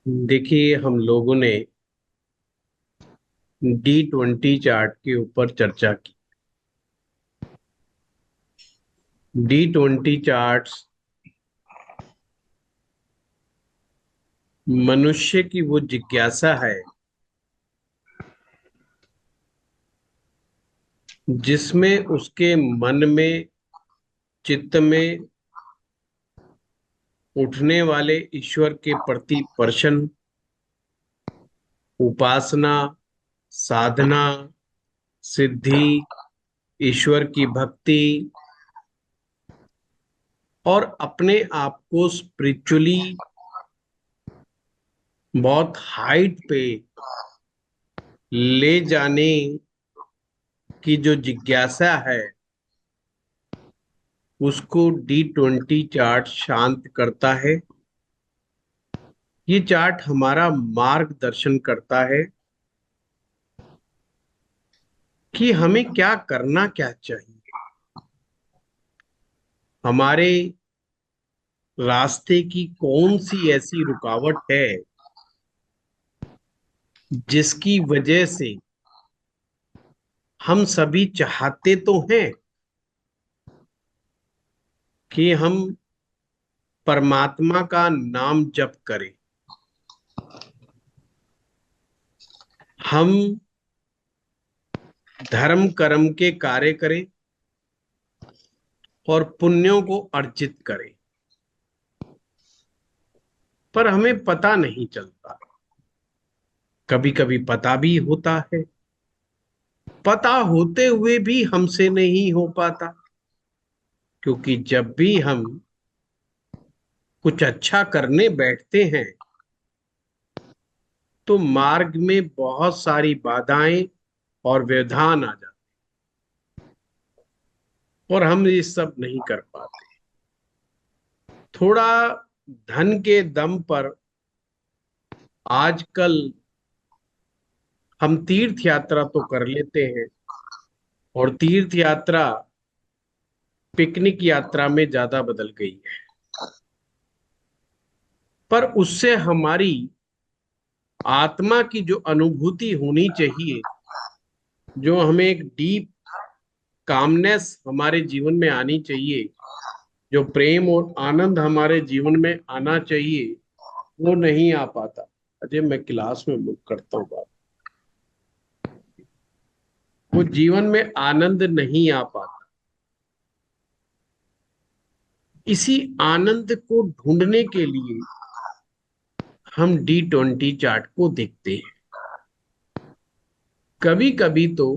देखिए, हम लोगों ने D20 चार्ट के ऊपर चर्चा की। D20 चार्ट्स मनुष्य की वो जिज्ञासा है जिसमें उसके मन में, चित्त में उठने वाले ईश्वर के प्रति प्रश्न, उपासना, साधना, सिद्धि, ईश्वर की भक्ति और अपने आप को स्पिरिचुअली बहुत हाइट पे ले जाने की जो जिज्ञासा है, उसको D20 चार्ट शांत करता है। ये चार्ट हमारा मार्गदर्शन करता है कि हमें क्या करना क्या चाहिए। हमारे रास्ते की कौन सी ऐसी रुकावट है जिसकी वजह से हम सभी चाहते तो हैं कि हम परमात्मा का नाम जप करें, हम धर्म कर्म के कार्य करें और पुण्यों को अर्जित करें, पर हमें पता नहीं चलता। कभी कभी पता भी होता है, पता होते हुए भी हमसे नहीं हो पाता, क्योंकि जब भी हम कुछ अच्छा करने बैठते हैं तो मार्ग में बहुत सारी बाधाएं और व्यवधान आ जाते और हम ये सब नहीं कर पाते। थोड़ा धन के दम पर आजकल हम तीर्थ यात्रा तो कर लेते हैं, और तीर्थ यात्रा पिकनिक यात्रा में ज्यादा बदल गई है। पर उससे हमारी आत्मा की जो अनुभूति होनी चाहिए, जो हमें एक डीप कामनेस हमारे जीवन में आनी चाहिए, जो प्रेम और आनंद हमारे जीवन में आना चाहिए, वो नहीं आ पाता। अजय, मैं क्लास में मुक्त करता हूँ बात। वो जीवन में आनंद नहीं आ पाता। इसी आनंद को ढूंढने के लिए हम D20 चार्ट को देखते हैं। कभी कभी तो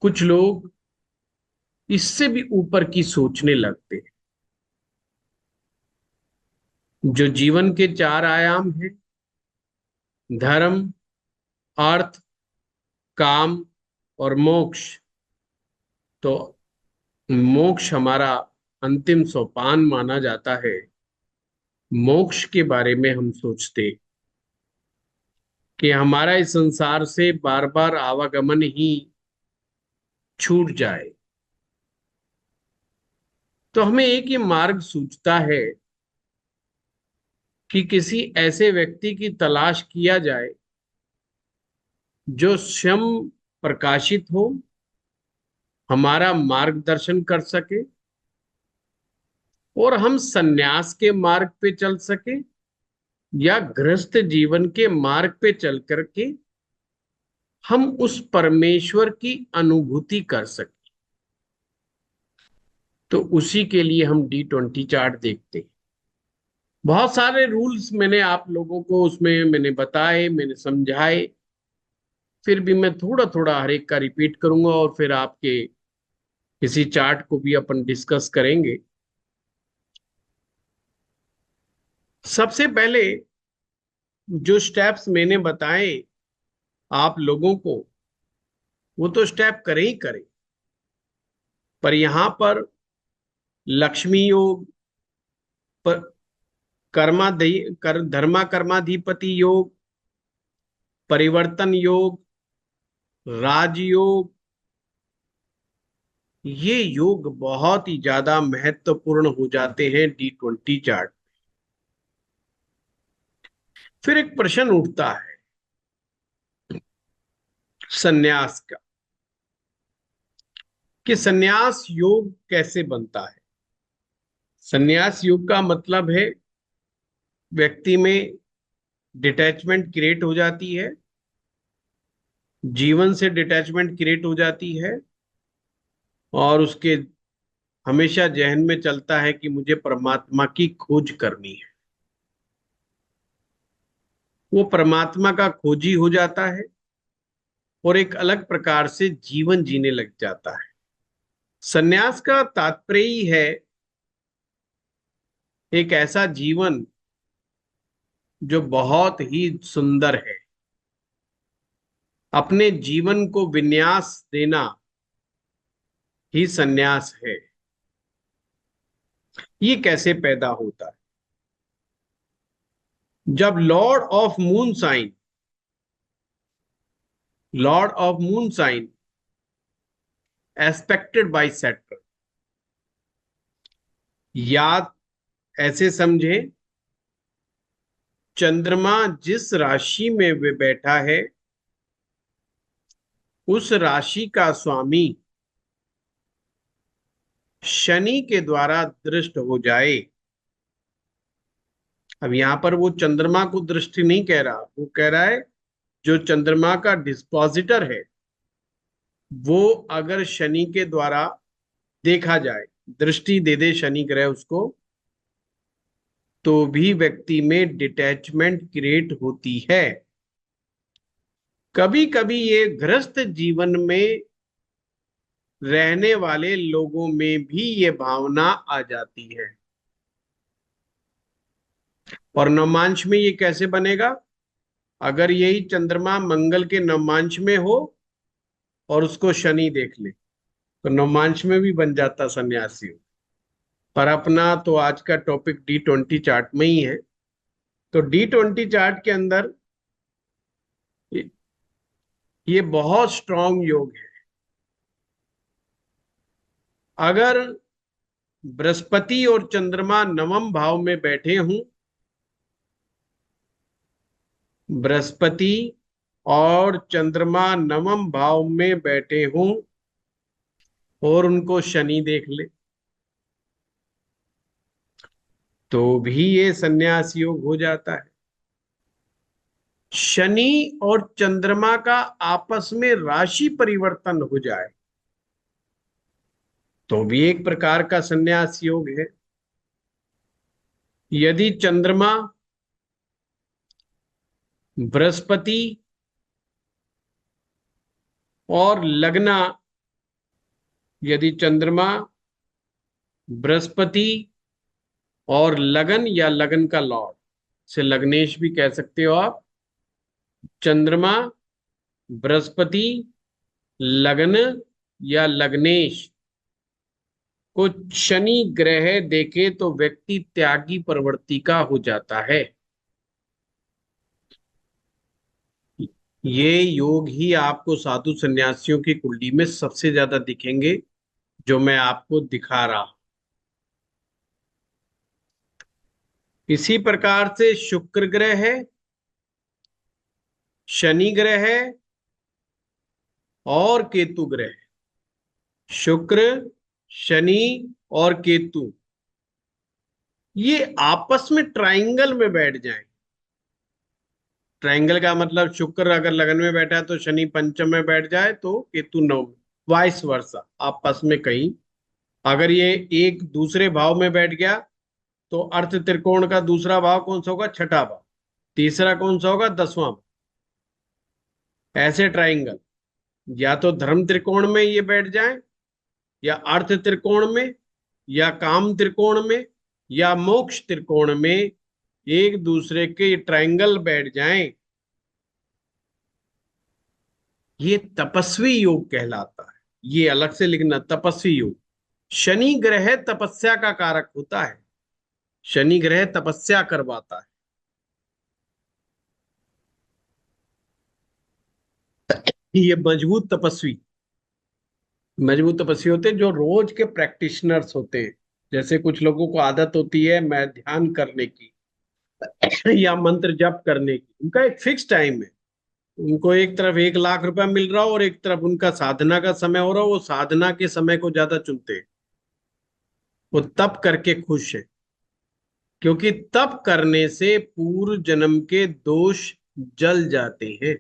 कुछ लोग इससे भी ऊपर की सोचने लगते हैं। जो जीवन के चार आयाम हैं, धर्म, अर्थ, काम और मोक्ष, तो मोक्ष हमारा अंतिम सोपान माना जाता है। मोक्ष के बारे में हम सोचते कि हमारा इस संसार से बार बार आवागमन ही छूट जाए, तो हमें एक ही मार्ग सूझता है कि किसी ऐसे व्यक्ति की तलाश किया जाए जो स्वयं प्रकाशित हो, हमारा मार्गदर्शन कर सके और हम सन्यास के मार्ग पे चल सके या गृहस्थ जीवन के मार्ग पे चल करके हम उस परमेश्वर की अनुभूति कर सके। तो उसी के लिए हम D20 चार्ट देखते हैं। बहुत सारे रूल्स मैंने आप लोगों को उसमें मैंने बताए, मैंने समझाए। फिर भी मैं थोड़ा थोड़ा हर एक का रिपीट करूंगा और फिर आपके किसी चार्ट को भी अपन डिस्कस करेंगे। सबसे पहले जो स्टेप्स मैंने बताए आप लोगों को, वो तो स्टेप करें ही करें, पर यहां पर लक्ष्मी योग, पर धर्मा कर्माधिपति योग, परिवर्तन योग, राजयोग, ये योग बहुत ही ज्यादा महत्वपूर्ण हो जाते हैं D20 चार्ट। फिर एक प्रश्न उठता है सन्यास का, कि सन्यास योग कैसे बनता है। सन्यास योग का मतलब है व्यक्ति में डिटैचमेंट क्रिएट हो जाती है, जीवन से डिटैचमेंट क्रिएट हो जाती है, और उसके हमेशा जहन में चलता है कि मुझे परमात्मा की खोज करनी है। वो परमात्मा का खोजी हो जाता है और एक अलग प्रकार से जीवन जीने लग जाता है। सन्यास का तात्पर्य ही है एक ऐसा जीवन जो बहुत ही सुंदर है। अपने जीवन को विन्यास देना ही सन्यास है। ये कैसे पैदा होता है? जब lord of moon sign aspected by Saturn, याद ऐसे समझे, चंद्रमा जिस राशि में वे बैठा है उस राशि का स्वामी शनि के द्वारा दृष्ट हो जाए। अब यहां पर वो चंद्रमा को दृष्टि नहीं कह रहा, वो कह रहा है जो चंद्रमा का डिस्पोजिटर है वो अगर शनि के द्वारा देखा जाए, दृष्टि दे दे शनि ग्रह उसको, तो भी व्यक्ति में डिटैचमेंट क्रिएट होती है। कभी कभी ये गृहस्थ जीवन में रहने वाले लोगों में भी ये भावना आ जाती है। और नवमांश में ये कैसे बनेगा? अगर यही चंद्रमा मंगल के नवमांश में हो और उसको शनि देख ले तो नवमांश में भी बन जाता सन्यासी। पर अपना तो आज का टॉपिक D20 चार्ट में ही है। तो D20 चार्ट के अंदर ये बहुत स्ट्रांग योग है। अगर बृहस्पति और चंद्रमा नवम भाव में बैठे हों, बृहस्पति और चंद्रमा नवम भाव में बैठे हों और उनको शनि देख ले तो भी ये संन्यास योग हो जाता है। शनि और चंद्रमा का आपस में राशि परिवर्तन हो जाए तो भी एक प्रकार का संन्यास योग है। यदि चंद्रमा, बृहस्पति और लग्ना, यदि चंद्रमा, बृहस्पति और लगन या लगन का लॉर्ड, से लग्नेश भी कह सकते हो आप, चंद्रमा, बृहस्पति, लगन या लग्नेश को शनि ग्रह देखे तो व्यक्ति त्यागी प्रवृत्ति का हो जाता है। ये योग ही आपको साधु सन्यासियों की कुंडली में सबसे ज्यादा दिखेंगे जो मैं आपको दिखा रहा। इसी प्रकार से शुक्र ग्रह है, शनि ग्रह है और केतु ग्रह। शुक्र, शनि और केतु ये आपस में ट्राइंगल में बैठ जाएं। ट्राइंगल का मतलब शुक्र अगर लगन में बैठा है तो शनि पंचम में बैठ जाए तो केतु नौ में, वाइस वर्सा आपस में कहीं। अगर ये एक दूसरे भाव में बैठ गया तो अर्थ त्रिकोण का दूसरा भाव कौन सा होगा? छठा भाव। तीसरा कौन सा होगा? 10वां भाव। ऐसे ट्राइंगल या तो धर्म त्रिकोण में ये बैठ जाए, या अर्थ त्रिकोण में, या काम त्रिकोण में, या मोक्ष त्रिकोण में एक दूसरे के ट्राइंगल बैठ जाएं, ये तपस्वी योग कहलाता है। ये अलग से लिखना, तपस्वी योग। शनि ग्रह तपस्या का कारक होता है, शनि ग्रह तपस्या करवाता है। ये मजबूत तपस्वी होते हैं जो रोज के प्रैक्टिशनर्स होते हैं। जैसे कुछ लोगों को आदत होती है मैं ध्यान करने की, या मंत्र जप करने की, उनका एक फिक्स टाइम है। उनको एक तरफ 1 लाख रुपया मिल रहा हो और एक तरफ उनका साधना का समय हो रहा हो, वो साधना के समय को ज्यादा चुनते हैं। वो तप करके खुश है, क्योंकि तप करने से पूर्व जन्म के दोष जल जाते हैं।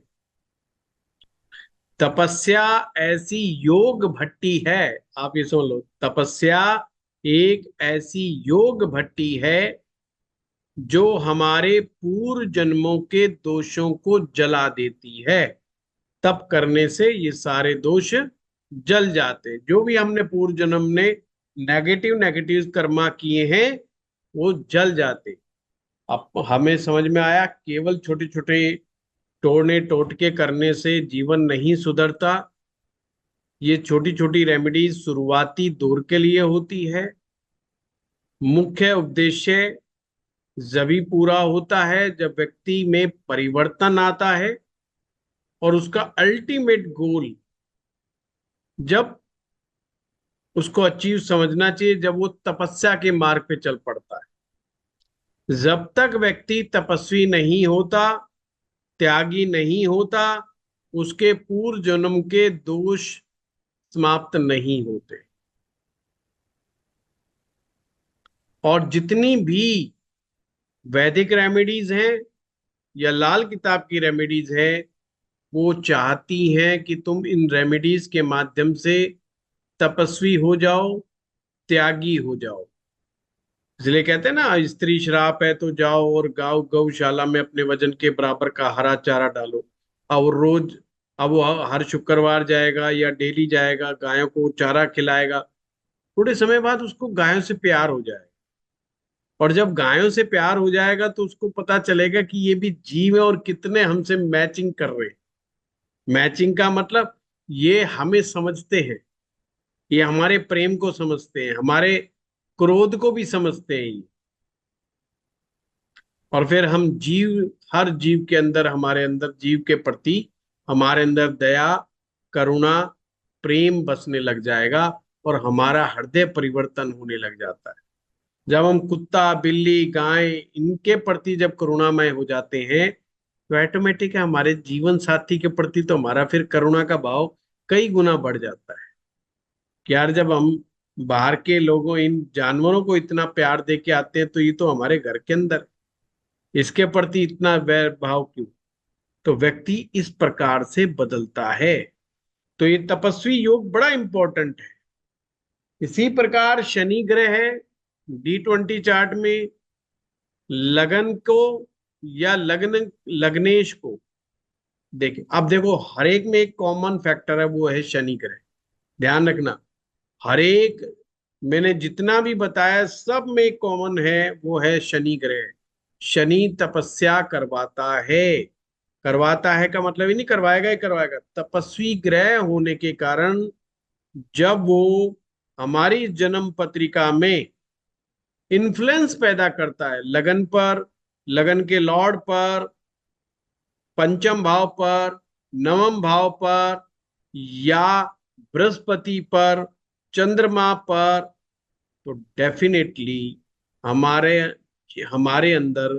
तपस्या ऐसी योग भट्टी है, आप ये सुन लो, तपस्या एक ऐसी योग भट्टी है जो हमारे पूर्व जन्मों के दोषों को जला देती है। तप करने से ये सारे दोष जल जाते, जो भी हमने पूर्व जन्म ने नेगेटिव नेगेटिव कर्मा किए हैं वो जल जाते। अब हमें समझ में आया, केवल छोटे छोटे तोड़ने टोटके करने से जीवन नहीं सुधरता। ये छोटी छोटी रेमेडीज शुरुआती दौर के लिए होती है। मुख्य उद्देश्य जभी पूरा होता है जब व्यक्ति में परिवर्तन आता है, और उसका अल्टीमेट गोल जब उसको अचीव समझना चाहिए जब वो तपस्या के मार्ग पे चल पड़ता है। जब तक व्यक्ति तपस्वी नहीं होता, त्यागी नहीं होता, उसके पूर्व जन्म के दोष समाप्त नहीं होते। और जितनी भी वैदिक रेमेडीज हैं या लाल किताब की रेमेडीज है, वो चाहती हैं कि तुम इन रेमेडीज के माध्यम से तपस्वी हो जाओ, त्यागी हो जाओ। इसलिए कहते हैं ना, स्त्री श्राप है तो जाओ और गाओ गौशाला में अपने वजन के बराबर का हरा चारा डालो। और रोज, अब वो हर शुक्रवार जाएगा या डेली जाएगा, गायों को चारा खिलाएगा। थोड़े समय बाद उसको गायों से प्यार हो जाएगा, और जब गायों से प्यार हो जाएगा तो उसको पता चलेगा कि ये भी जीव है और कितने हमसे मैचिंग कर रहे हैं। मैचिंग का मतलब ये हमें समझते हैं, ये हमारे प्रेम को समझते हैं, हमारे क्रोध को भी समझते हैं ये। और फिर हम जीव, हर जीव के अंदर, हमारे अंदर जीव के प्रति हमारे अंदर दया, करुणा, प्रेम बसने लग जाएगा, और हमारा हृदय परिवर्तन होने लग जाता है। जब हम कुत्ता, बिल्ली, गाय, इनके प्रति जब करुणामय हो जाते हैं, तो ऑटोमेटिक है हमारे जीवन साथी के प्रति तो हमारा फिर करुणा का भाव कई गुना बढ़ जाता है। कि यार, जब हम बाहर के लोगों, इन जानवरों को इतना प्यार दे के आते हैं, तो ये तो हमारे घर के अंदर, इसके प्रति इतना वैर भाव क्यों? तो व्यक्ति इस प्रकार से बदलता है। तो ये तपस्वी योग बड़ा इंपॉर्टेंट है। इसी प्रकार शनि ग्रह है D20 चार्ट में, लगन को या लग्न, लग्नेश को देखिए। अब देखो, हर एक में एक कॉमन फैक्टर है, वो है शनि ग्रह। ध्यान रखना, हर एक, मैंने जितना भी बताया सब में एक कॉमन है, वो है शनि ग्रह। शनि तपस्या करवाता है। करवाता है का मतलब ही नहीं करवाएगा ही करवाएगा, तपस्वी ग्रह होने के कारण जब वो हमारी जन्म पत्रिका में इन्फ्लुएंस पैदा करता है, लगन पर, लगन के लॉर्ड पर, पंचम भाव पर, नवम भाव पर, या बृहस्पति पर, चंद्रमा पर, तो डेफिनेटली हमारे हमारे अंदर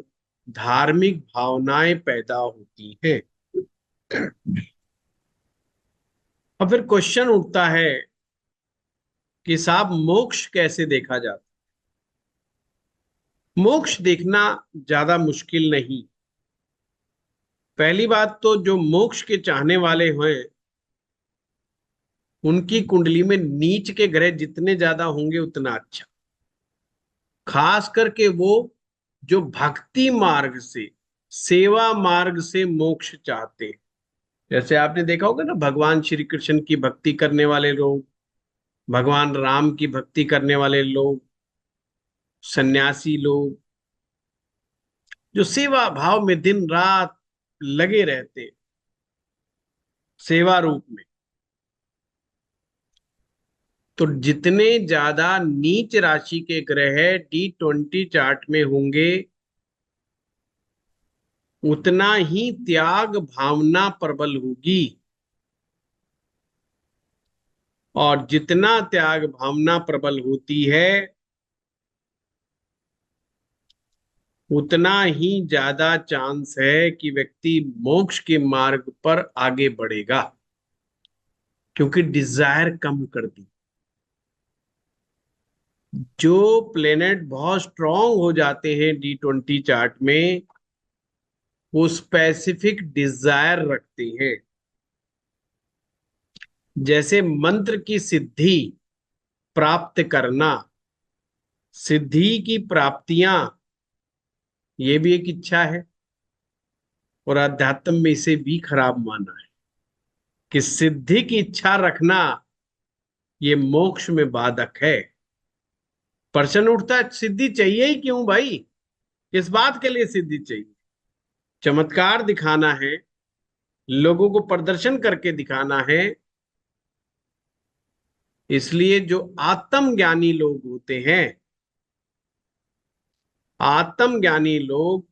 धार्मिक भावनाएं पैदा होती हैं। अब फिर क्वेश्चन उठता है कि साहब, मोक्ष कैसे देखा जाता? मोक्ष देखना ज्यादा मुश्किल नहीं। पहली बात तो, जो मोक्ष के चाहने वाले हैं, उनकी कुंडली में नीच के ग्रह जितने ज्यादा होंगे उतना अच्छा। खास करके वो जो भक्ति मार्ग से, सेवा मार्ग से मोक्ष चाहते हैं। जैसे आपने देखा होगा ना, भगवान श्री कृष्ण की भक्ति करने वाले लोग, भगवान राम की भक्ति करने वाले लोग, सन्यासी लोग, जो सेवा भाव में दिन रात लगे रहते हैं, सेवा रूप में। तो जितने ज्यादा नीच राशि के ग्रह D20 चार्ट में होंगे, उतना ही त्याग भावना प्रबल होगी। और जितना त्याग भावना प्रबल होती है, उतना ही ज्यादा चांस है कि व्यक्ति मोक्ष के मार्ग पर आगे बढ़ेगा, क्योंकि डिजायर कम कर दी। जो प्लेनेट बहुत स्ट्रांग हो जाते हैं D20 चार्ट में, वो स्पेसिफिक डिजायर रखते हैं। जैसे मंत्र की सिद्धि प्राप्त करना, सिद्धि की प्राप्तियां, ये भी एक इच्छा है। और अध्यात्म में इसे भी खराब माना है कि सिद्धि की इच्छा रखना ये मोक्ष में बाधक है। प्रश्न उठता है, सिद्धि चाहिए ही क्यों भाई? किस बात के लिए सिद्धि चाहिए? चमत्कार दिखाना है, लोगों को प्रदर्शन करके दिखाना है। इसलिए जो आत्मज्ञानी लोग होते हैं, आत्मज्ञानी लोग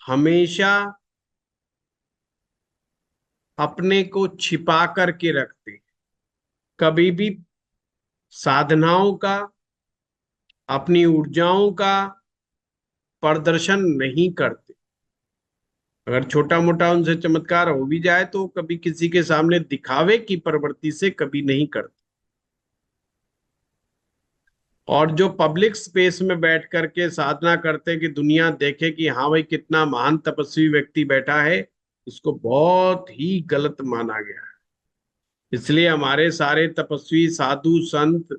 हमेशा अपने को छिपा करके रखते हैं। कभी भी साधनाओं का, अपनी ऊर्जाओं का प्रदर्शन नहीं करते। अगर छोटा मोटा उनसे चमत्कार हो भी जाए तो कभी किसी के सामने दिखावे की प्रवृत्ति से कभी नहीं करते। और जो पब्लिक स्पेस में बैठ करके साधना करते कि दुनिया देखे कि हाँ भाई कितना महान तपस्वी व्यक्ति बैठा है, इसको बहुत ही गलत माना गया है। इसलिए हमारे सारे तपस्वी साधु संत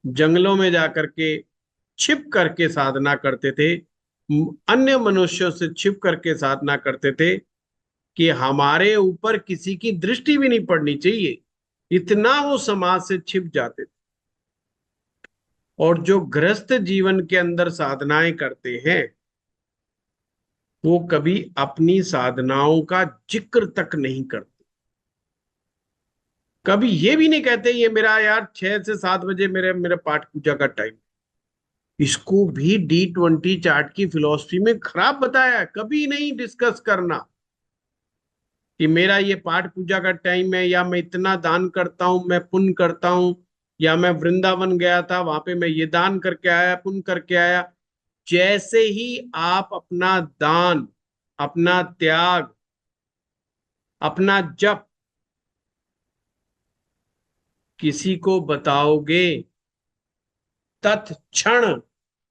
जंगलों में जाकर के छिप करके साधना करते थे, अन्य मनुष्यों से छिप करके साधना करते थे कि हमारे ऊपर किसी की दृष्टि भी नहीं पड़नी चाहिए, इतना वो समाज से छिप जाते थे। और जो गृहस्थ जीवन के अंदर साधनाएं करते हैं, वो कभी अपनी साधनाओं का जिक्र तक नहीं करते। कभी ये भी नहीं कहते ये मेरा यार 6 से 7 बजे मेरे मेरे पाठ पूजा का टाइम। इसको भी D20 चार्ट की फिलॉसफी में खराब बताया है। कभी नहीं डिस्कस करना कि मेरा ये पाठ पूजा का टाइम है, या मैं इतना दान करता हूं, मैं पुण्य करता हूं, या मैं वृंदावन गया था वहां पे मैं ये दान करके आया, पुण्य करके आया। जैसे ही आप अपना दान, अपना त्याग, अपना जप किसी को बताओगे, तत्क्षण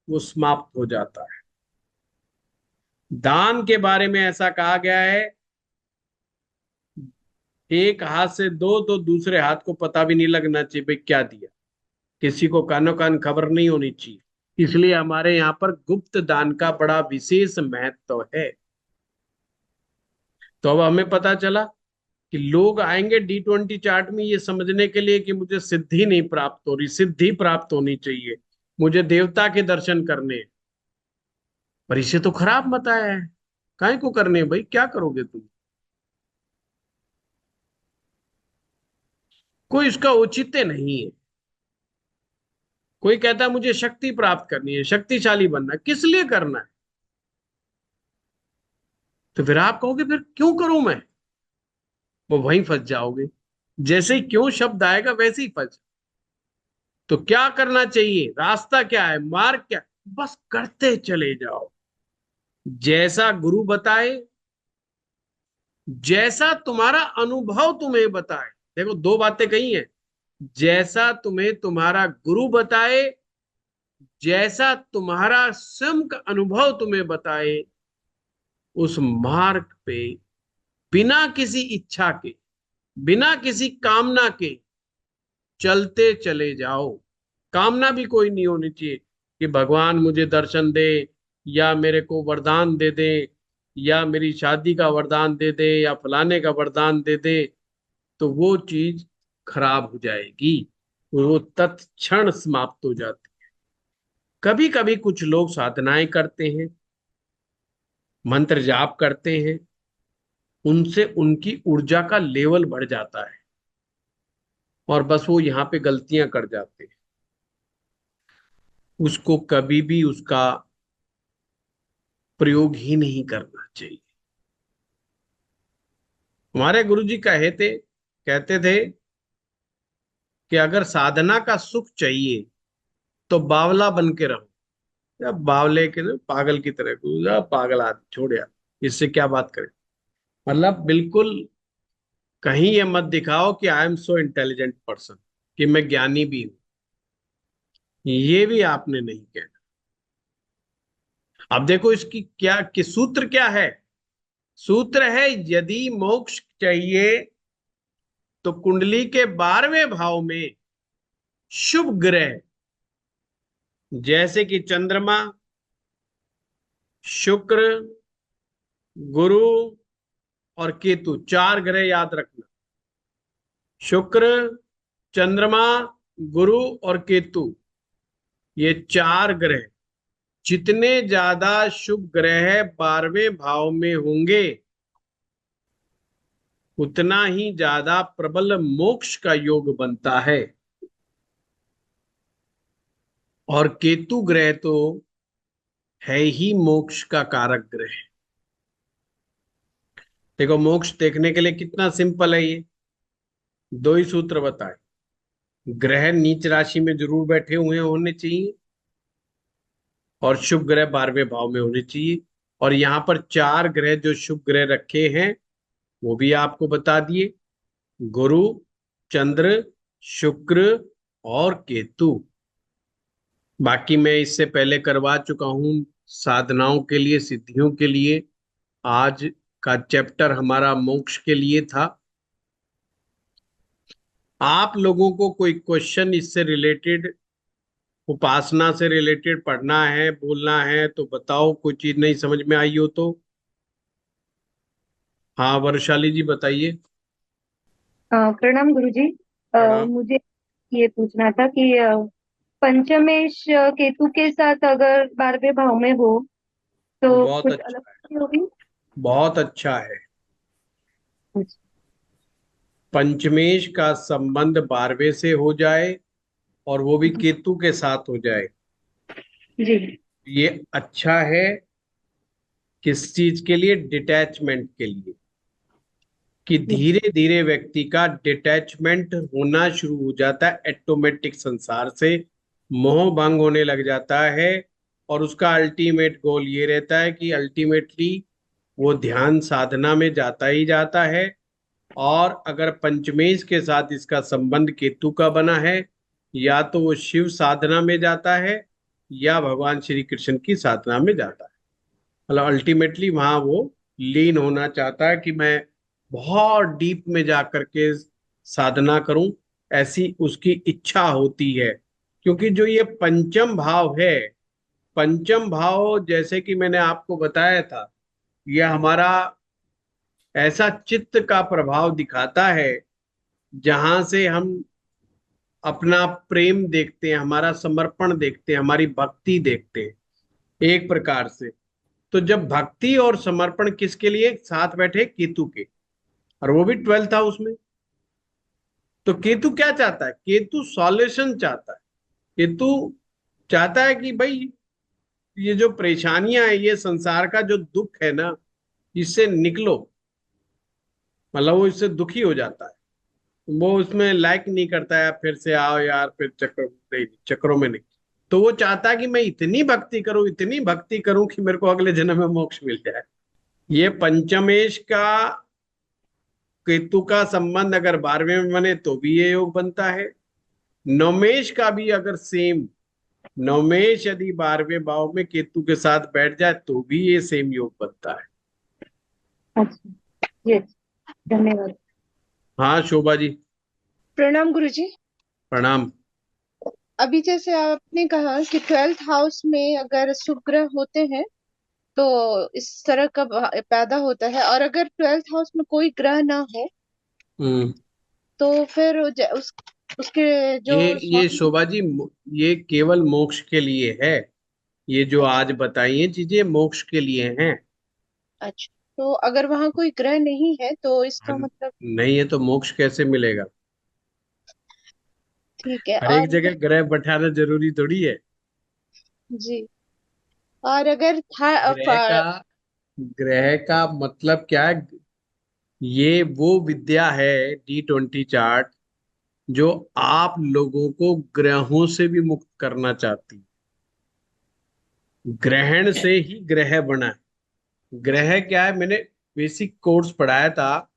वो समाप्त हो जाता है। दान के बारे में ऐसा कहा गया है, एक हाथ से दो तो दूसरे हाथ को पता भी नहीं लगना चाहिए भाई क्या दिया। किसी को कानो कान खबर नहीं होनी चाहिए। इसलिए हमारे यहाँ पर गुप्त दान का बड़ा विशेष महत्व है। तो अब हमें पता चला कि लोग आएंगे D20 चार्ट में ये समझने के लिए कि मुझे सिद्धि नहीं प्राप्त हो रही, सिद्धि प्राप्त होनी चाहिए, मुझे देवता के दर्शन करने हैं। पर इसे तो खराब मत आया है। काहे को करने हैं भाई? क्या करोगे तुम? कोई इसका औचित्य नहीं है। कोई कहता है मुझे शक्ति प्राप्त करनी है, शक्तिशाली बनना है। किस लिए करना है? तो फिर आप कहोगे फिर क्यों करूं मैं? वो वहीं फंस जाओगे। जैसे ही क्यों शब्द आएगा वैसे ही फंस। तो क्या करना चाहिए? रास्ता क्या है? मार्ग क्या? बस करते चले जाओ, जैसा गुरु बताए, जैसा तुम्हारा अनुभव तुम्हें बताए। देखो, दो बातें कही हैं। जैसा तुम्हें तुम्हारा गुरु बताए, जैसा तुम्हारा स्वयं का अनुभव तुम्हें बताए, उस मार्ग पे बिना किसी इच्छा के, बिना किसी कामना के चलते चले जाओ। कामना भी कोई नहीं होनी चाहिए कि भगवान मुझे दर्शन दे, या मेरे को वरदान दे दे, या मेरी शादी का वरदान दे दे, या फलाने का वरदान दे दे। तो वो चीज खराब हो जाएगी, वो तत्क्षण समाप्त हो जाती। कभी कभी कुछ लोग साधनाएं करते हैं, मंत्र जाप करते हैं, उनसे उनकी ऊर्जा का लेवल बढ़ जाता है, और बस वो यहाँ पे गलतियां कर जाते हैं। उसको कभी भी उसका प्रयोग ही नहीं करना चाहिए। हमारे गुरुजी कहते थे कि अगर साधना का सुख चाहिए तो बावला बन के रहो। या बावले के ना पागल की तरह को, या पागल आदमी छोड़ यार, इससे क्या बात करें। मतलब बिल्कुल कहीं ये मत दिखाओ कि I am so intelligent person, कि मैं ज्ञानी भी हूं, ये भी आपने नहीं कहना। अब देखो इसकी क्या कि सूत्र क्या है। सूत्र है, यदि मोक्ष चाहिए तो कुंडली के 12वें भाव में शुभ ग्रह, जैसे कि चंद्रमा, शुक्र, गुरु और केतु, 4 ग्रह याद रखना। शुक्र, चंद्रमा, गुरु और केतु, ये 4 ग्रह, जितने ज्यादा शुभ ग्रह 12वें भाव में होंगे, उतना ही ज्यादा प्रबल मोक्ष का योग बनता है। और केतु ग्रह तो है ही मोक्ष का कारक ग्रह। देखो मोक्ष देखने के लिए कितना सिंपल है ये, दो ही सूत्र बताए। ग्रह नीच राशि में जरूर बैठे हुए होने चाहिए, और शुभ ग्रह 12वें भाव में होने चाहिए। और यहाँ पर 4 ग्रह जो शुभ ग्रह रखे हैं वो भी आपको बता दिए, गुरु, चंद्र, शुक्र और केतु। बाकी मैं इससे पहले करवा चुका हूं साधनाओं के लिए, सिद्धियों के लिए। आज का चैप्टर हमारा मोक्ष के लिए था। आप लोगों को कोई क्वेश्चन इससे रिलेटेड, उपासना से रिलेटेड पढ़ना है, बोलना है तो बताओ, कोई चीज नहीं समझ में आई हो तो। हाँ वर्षाली जी बताइए। प्रणाम गुरुजी। प्रणाम। मुझे ये पूछना था कि पंचमेश केतु के साथ अगर 12वें भाव में हो तो तो बहुत कुछ अलग अच्छा है, चीज़ होगी। बहुत अच्छा है। अच्छा। पंचमेश का संबंध 12वें से हो जाए, और वो भी केतु के साथ हो जाए, जी। ये अच्छा है। किस चीज के लिए? डिटैचमेंट के लिए। कि जी। धीरे धीरे व्यक्ति का डिटैचमेंट होना शुरू हो जाता है ऑटोमेटिक संसार से, मोह भंग होने लग जाता है। और उसका अल्टीमेट गोल ये रहता है कि अल्टीमेटली वो ध्यान साधना में जाता ही जाता है। और अगर पंचमेश के साथ इसका संबंध केतु का बना है, या तो वो शिव साधना में जाता है, या भगवान श्री कृष्ण की साधना में जाता है। मतलब अल्टीमेटली वहां वो लीन होना चाहता है कि मैं बहुत डीप में जाकर के साधना करूं, ऐसी उसकी इच्छा होती है। क्योंकि जो ये पंचम भाव है, पंचम भाव जैसे कि मैंने आपको बताया था, यह हमारा ऐसा चित्त का प्रभाव दिखाता है जहां से हम अपना प्रेम देखते हैं, हमारा समर्पण देखते हैं, हमारी भक्ति देखते हैं एक प्रकार से। तो जब भक्ति और समर्पण किसके लिए साथ बैठे? केतु के, और वो भी 12th हाउस में। तो केतु क्या चाहता है? केतु सॉल्यूशन चाहता है। केतु चाहता है कि भाई ये जो परेशानियां है, ये संसार का जो दुख है ना, इससे निकलो। मतलब वो इससे दुखी हो जाता है, वो उसमें लाइक नहीं करता है फिर से आओ यार, फिर चक्कर नहीं, चक्रों में नहीं। तो वो चाहता है कि मैं इतनी भक्ति करूं, इतनी भक्ति करूं कि मेरे को अगले जन्म में मोक्ष मिल जाए। ये पंचमेश का केतु का संबंध अगर 12वें में बने तो भी ये योग बनता है। नवमेश का भी अगर सेम, नवमेश यदि 12वें भाव में केतु के साथ बैठ जाए तो भी ये सेम योग बनता है। अच्छा। जी, अच्छा, धन्यवाद। हाँ शोभा जी। प्रणाम गुरुजी। प्रणाम। अभी जैसे आपने कहा कि 12th हाउस में अगर शुभ ग्रह होते हैं तो इस तरह का पैदा होता है, और अगर 12th हाउस में कोई ग्रह ना हो हम्म। तो फिर उसके जो ये स्वामी। शोभा जी, ये केवल मोक्ष के लिए है। ये जो अच्छा। आज बताई हैं चीजें मोक्ष के लिए हैं। अच्छा, तो अगर वहां कोई ग्रह नहीं है तो हाँ, इसका मतलब। नहीं है तो मोक्ष कैसे मिलेगा? ठीक है। हर एक और जगह ग्रह बैठाना जरूरी थोड़ी है। जी, और अगर था ग्रह का, ग्रह का मतलब क्या है? ये वो विद्या है D20 चार्ट, जो आप लोगों को ग्रहों से भी मुक्त करना चाहती है। ग्रहण से ही ग्रह बना है। ग्रह क्या है, मैंने बेसिक कोर्स पढ़ाया था।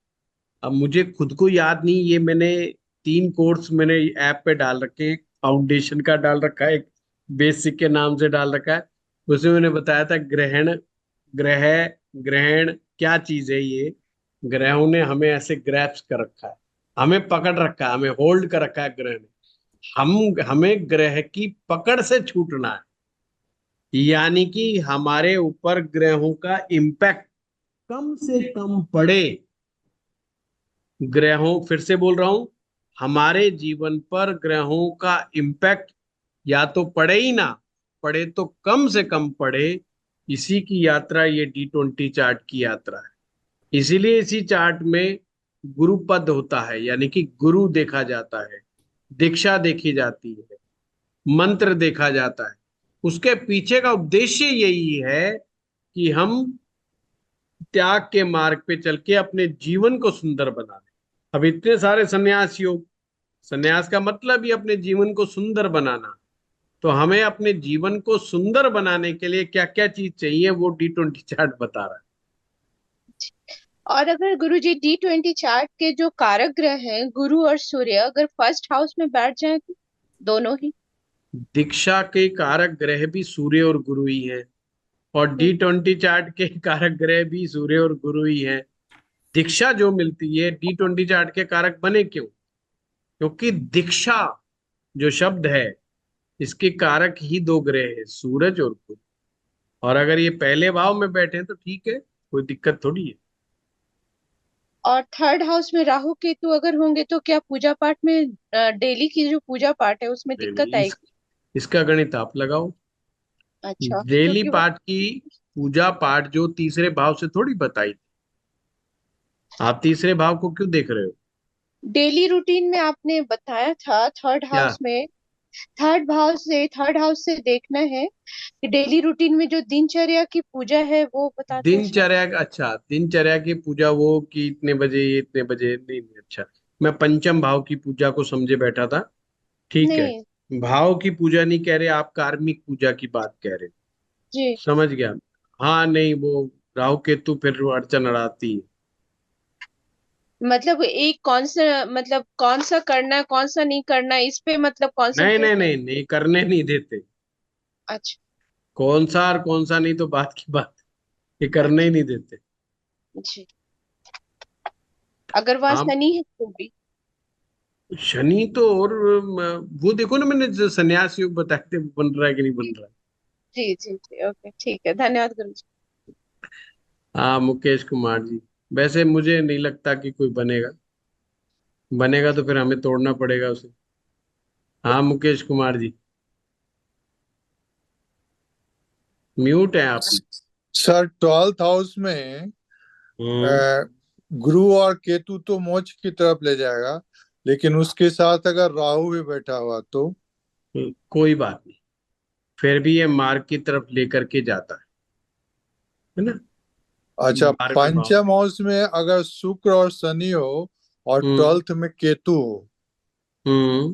अब मुझे खुद को याद नहीं, ये मैंने 3 कोर्स मैंने ऐप पे डाल रखे हैं। फाउंडेशन का डाल रखा है, एक बेसिक के नाम से डाल रखा है। उसमें मैंने बताया था ग्रहण, ग्रह, ग्रहण क्या चीज है ये। ग्रहों ने हमें ऐसे ग्रैप्स कर रखा है, हमें पकड़ रखा है, हमें होल्ड कर रखा है ग्रह ने। हम हमें ग्रह की पकड़ से छूटना है, यानी कि हमारे ऊपर ग्रहों का इम्पैक्ट कम से कम पड़े। ग्रहों, फिर से बोल रहा हूं, हमारे जीवन पर ग्रहों का इम्पैक्ट या तो पड़े ही ना, पड़े तो कम से कम पड़े। इसी की यात्रा ये D20 चार्ट की यात्रा है। इसीलिए इसी चार्ट में गुरु पद होता है, यानी कि गुरु देखा जाता है, दीक्षा देखी जाती है, मंत्र देखा जाता है। उसके पीछे का उद्देश्य यही है कि हम त्याग के मार्ग पे चल के अपने जीवन को सुंदर बना लें। अब इतने सारे संन्यास योग, संन्यास का मतलब ही अपने जीवन को सुंदर बनाना। तो हमें अपने जीवन को सुंदर बनाने के लिए क्या क्या चीज चाहिए, वो D20 चार्ट बता रहा है। और अगर गुरुजी D20 चार्ट के जो कारक ग्रह हैं गुरु और सूर्य अगर फर्स्ट हाउस में बैठ जाए तो दोनों ही। दीक्षा के कारक ग्रह भी सूर्य और गुरु ही हैं, और D20 चार्ट के कारक ग्रह भी सूर्य और गुरु ही हैं। दीक्षा जो मिलती है, D20 चार्ट के कारक बने क्यों? क्योंकि दीक्षा जो शब्द है, इसके कारक ही 2 ग्रह है, सूरज और बुध। और अगर ये पहले भाव में बैठे हैं तो ठीक है, कोई दिक्कत थोड़ी है। और थर्ड हाउस में राहु केतु अगर होंगे तो क्या पूजा पाठ में डेली की जो पूजा पाठ है उसमें दिक्कत आएगी? इसका गणित आप लगाओ। अच्छा, डेली क्योंकि पाठ की पूजा पाठ जो तीसरे भाव से थोड़ी बताई थी। आप तीसरे भाव को क्यों देख रहे हो? डेली रूटीन में आपने बताया था थर्ड क्या हाउस में, थर्ड हाउस से देखना है कि डेली रूटीन में जो दिनचर्या की पूजा है वो बताते हैं शायद। दिनचर्या अच्छा, दिनचर्या की पूजा वो कि इतने बजे ये इतने बजे नहीं, नहीं, अच्छा। मैं पंचम भाव की पूजा को समझे बैठा था। ठीक है, नहीं भाव की पूजा नहीं कह रहे आप, कार्मिक पूजा की बात कह रहे। जी, समझ गया। हाँ नहीं, वो राहु केतु फिर अड़चन अड़ाती है। मतलब एक कौन सा, मतलब कौन सा करना है कौन सा नहीं करना है इस पे मतलब नहीं कंसंट्रेट नहीं कर। नहीं नहीं, करने नहीं देते। अच्छा कौन सा और कौन सा नहीं तो बात की बात, ये करने ही अच्छा नहीं देते। जी, अगर वहां हाँ, शनि है तो भी। शनि तो और वो देखो ना, मैंने जो संन्यास योग बताए थे, वो बन रहा है कि नहीं बन रहा है। जी जी जी, ओके ठीक है, धन्यवाद गुरु जी। हाँ, मुकेश कुमार जी। वैसे मुझे नहीं लगता कि कोई बनेगा, बनेगा तो फिर हमें तोड़ना पड़ेगा उसे। हाँ मुकेश कुमार जी, म्यूट है आप। सर 12th हाउस में हम्म। अ, गुरु और केतु तो मोक्ष की तरफ ले जाएगा, लेकिन उसके साथ अगर राहु भी बैठा हुआ तो। कोई बात नहीं, फिर भी ये मार्ग की तरफ लेकर के जाता है ना। अच्छा, 12वें भाव पंचम में। हाउस में अगर शुक्र और शनि हो और हम्म। 12th में केतु हो हम्म।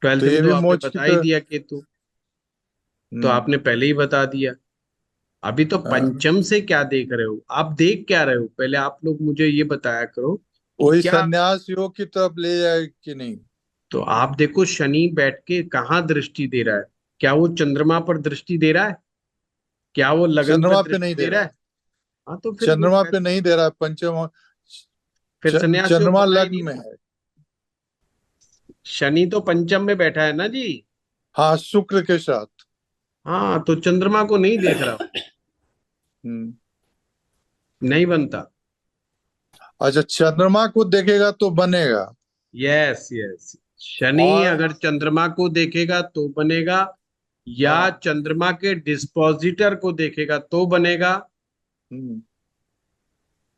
तो 12th में ये तो भी आपने मोक्ष की बता ही तरफ। दिया केतु, तो हम्म। आपने पहले ही बता दिया। अभी तो हाँ, पंचम से क्या देख रहे हो, आप देख क्या रहे हो, पहले आप लोग मुझे ये बताया करो कि वही क्या। संन्यास योग की तरफ ले जाए कि नहीं। तो आप देखो, शनि बैठ के कहाँ दृष्टि दे रहा है? क्या वो चंद्रमा पर दृष्टि दे रहा है? क्या वो लगन पे चंद्रमा पे दृष्टि नहीं दे दे रहा रहा है? है। हाँ, तो फिर वो चंद्रमा पे नहीं दे रहा है पंचम। फिर संन्यास योग चंद्रमा बना ही लग्न नहीं में रहा। है। शनि तो पंचम में बैठा है ना जी। हाँ, शुक्र के साथ। हाँ, तो चंद्रमा को नहीं देख रहा, हम्म। नहीं बनता। अच्छा, चंद्रमा को देखेगा तो बनेगा। यस यस, शनि और अगर चंद्रमा को देखेगा तो बनेगा, या हाँ। चंद्रमा के डिस्पोजिटर को देखेगा तो बनेगा, हम्म।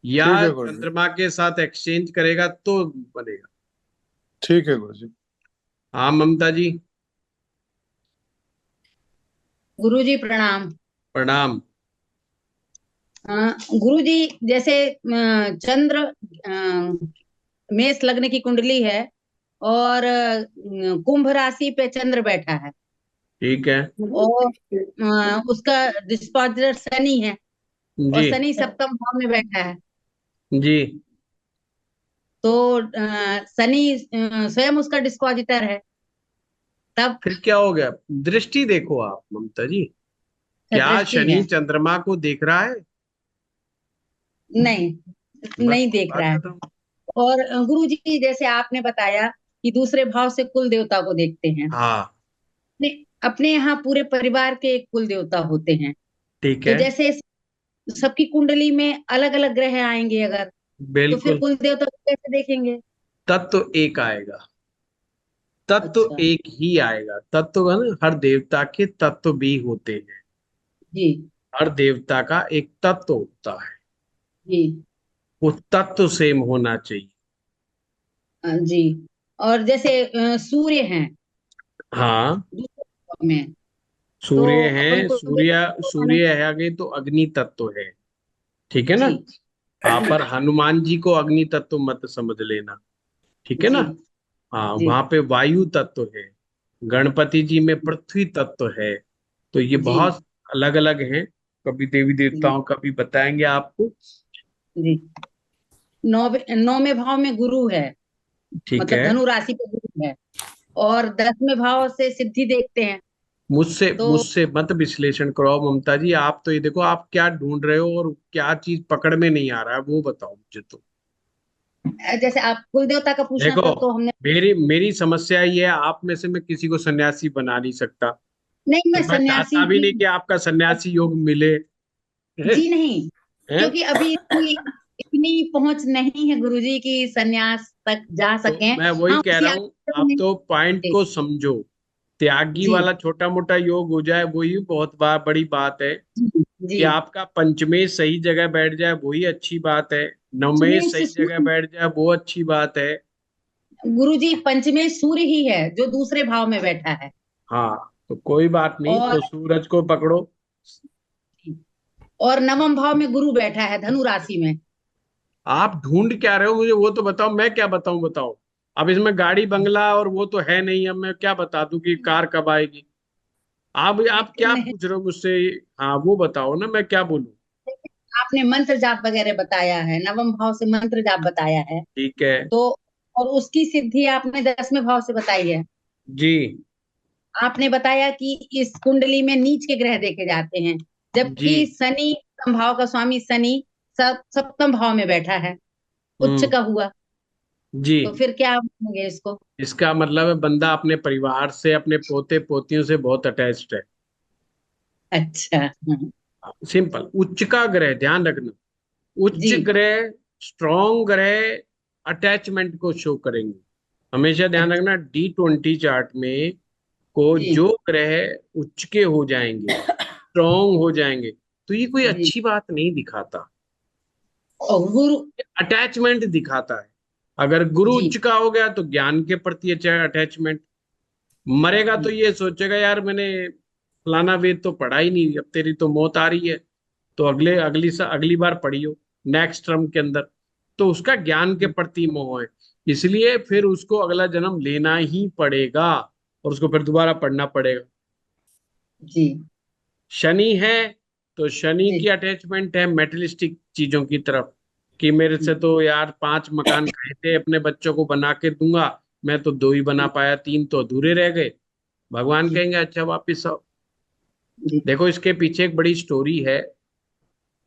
या ठीक है गुरुजी। चंद्रमा के साथ एक्सचेंज करेगा तो बनेगा। ठीक है गुरुजी। हाँ ममता जी, गुरुजी प्रणाम। प्रणाम। गुरुजी, जैसे चंद्र मेष लग्न की कुंडली है और कुंभ राशि पे चंद्र बैठा है, ठीक है और उसका डिस्पोजिटर शनि है, और जी शनि सप्तम भाव में बैठा है। जी। तो शनि स्वयं उसका डिस्पोजिटर है। तब फिर क्या हो गया? दृष्टि देखो आप ममता जी, क्या दृष्टि शनि है, चंद्रमा को देख रहा है? नहीं, बस नहीं देख बात रहा है। खत्म। और गुरु जी, जैसे आपने बताया कि दूसरे भाव से कुल देवता को देखते हैं, हाँ अपने अपने यहाँ पूरे परिवार के एक कुल देवता होते हैं। ठीक तो है, जैसे सबकी कुंडली में अलग अलग ग्रह आएंगे अगर, तो फिर बिल्कुल। कुल देवता को कैसे देखेंगे? तत्व एक आएगा, तत्व अच्छा। एक ही आएगा। तत्व का ना, हर देवता के तत्व भी होते हैं। जी हर देवता का एक तत्व होता है, जी। वो तत्व सेम होना चाहिए। जी। और जैसे सूर्य हैं हाँ, दूसरे भाव में, तो सूर्य अपन है, को सूर्य देखना है। सूर्य है आगे तो अग्नि तत्व है, ठीक है ना? जी हाँ, पर हनुमान जी को अग्नि तत्व मत समझ लेना, ठीक है ना? जी हाँ, जी वहां पे वायु तत्व है, गणपति जी में पृथ्वी तत्व है। तो ये जी बहुत अलग अलग हैं। कभी देवी जी देवताओं का भी बताएंगे आपको। जी। नौवें भाव में गुरु है, ठीक मतलब है, धनु राशि पे गुरु है। और 10वें भाव से सिद्धि देखते हैं। मुझसे तो मुझसे मत विश्लेषण कराओ ममता जी। आप तो ये देखो, आप क्या ढूंढ रहे हो और क्या चीज पकड़ में नहीं आ रहा है, वो बताओ मुझे तो। जैसे आप कुल देवता का पूछना देखो, था तो हमने, मेरी मेरी समस्या ये है, आप में से मैं किसी को सन्यासी बना नहीं सकता, नहीं मैं और मैं सन्यासी चाहता भी भी, नहीं कि आपका सन्यासी योग मिले। जी नहीं, हैं? क्योंकि अभी इतनी इतनी पहुंच नहीं है गुरुजी की सन्यास तक जा तो सकें। मैं वही हाँ, कह उसी रहा हूँ, आगे आप में। तो पॉइंट जी को समझो। त्यागी जी वाला छोटा मोटा योग हो जाए वही बहुत बड़ी बात है। जी कि जी। आपका पंचमेश सही जगह बैठ जाए वही अच्छी बात है, नवमेश पंचमेश सही जगह बैठ जाए वो अच्छी बात है। गुरुजी, पंचमेश सूर्य ही है जो दूसरे भाव में बैठा है। हाँ, तो कोई बात नहीं, और तो सूरज को पकड़ो। और नवम भाव में गुरु बैठा है धनु राशि में। आप ढूंढ क्या रहे हो मुझे वो तो बताओ, मैं क्या बताऊं बताओ। अब इसमें गाड़ी बंगला और वो तो है नहीं, अब मैं क्या बता दूं कि कार कब आएगी? आप क्या नहीं, पूछ रहे हो मुझसे? हाँ, वो बताओ ना, मैं क्या बोलूं। आपने मंत्र जाप वगैरह बताया है, नवम भाव से मंत्र जाप बताया है। ठीक है तो और उसकी सिद्धि आपने 10वें भाव से बताई है। जी आपने बताया कि इस कुंडली में नीच के ग्रह देखे जाते हैं, जी। जबकि शनि सप्तम भाव का स्वामी शनि सप्तम भाव में बैठा है, उच्च हम्म। का हुआ। जी, तो फिर क्या मानेंगे इसको? इसका मतलब है बंदा अपने परिवार से, अपने पोते पोतियों से बहुत अटैच्ड है। अच्छा। सिंपल। उच्च का ग्रह ध्यान रखना, उच्च जी ग्रह, स्ट्रॉन्ग ग्रह अटैचमेंट को शो करेंगे। हमेशा ध्यान अच्छा। रखना, D20 चार्ट में को जी जो ग्रह उच्च के हो जाएंगे, स्ट्रॉन्ग हो जाएंगे, तो ये कोई जी। अच्छी बात नहीं दिखाता, और गुरु, अटैचमेंट दिखाता है। अगर गुरु जी उच्च का हो गया तो ज्ञान के प्रति अच्छा अटैचमेंट। मरेगा तो जी ये सोचेगा यार मैंने फलाना वेद तो पढ़ा ही नहीं, अब तेरी तो मौत आ रही है, तो अगली बार पढ़ियो, नेक्स्ट टर्म के अंदर। तो उसका ज्ञान के प्रति मोह है, इसलिए फिर उसको अगला जन्म लेना ही पड़ेगा और उसको फिर दोबारा पढ़ना पड़ेगा। जी शनि है तो शनि की जी अटैचमेंट है मेटेरियलिस्टिक चीजों की तरफ, कि मेरे से तो यार 5 मकान खरीदे अपने बच्चों को बना के दूंगा, मैं तो 2 ही बना पाया, 3 तो अधूरे रह गए। भगवान जी कहेंगे अच्छा वापिस आओ। जी देखो, इसके पीछे एक बड़ी स्टोरी है,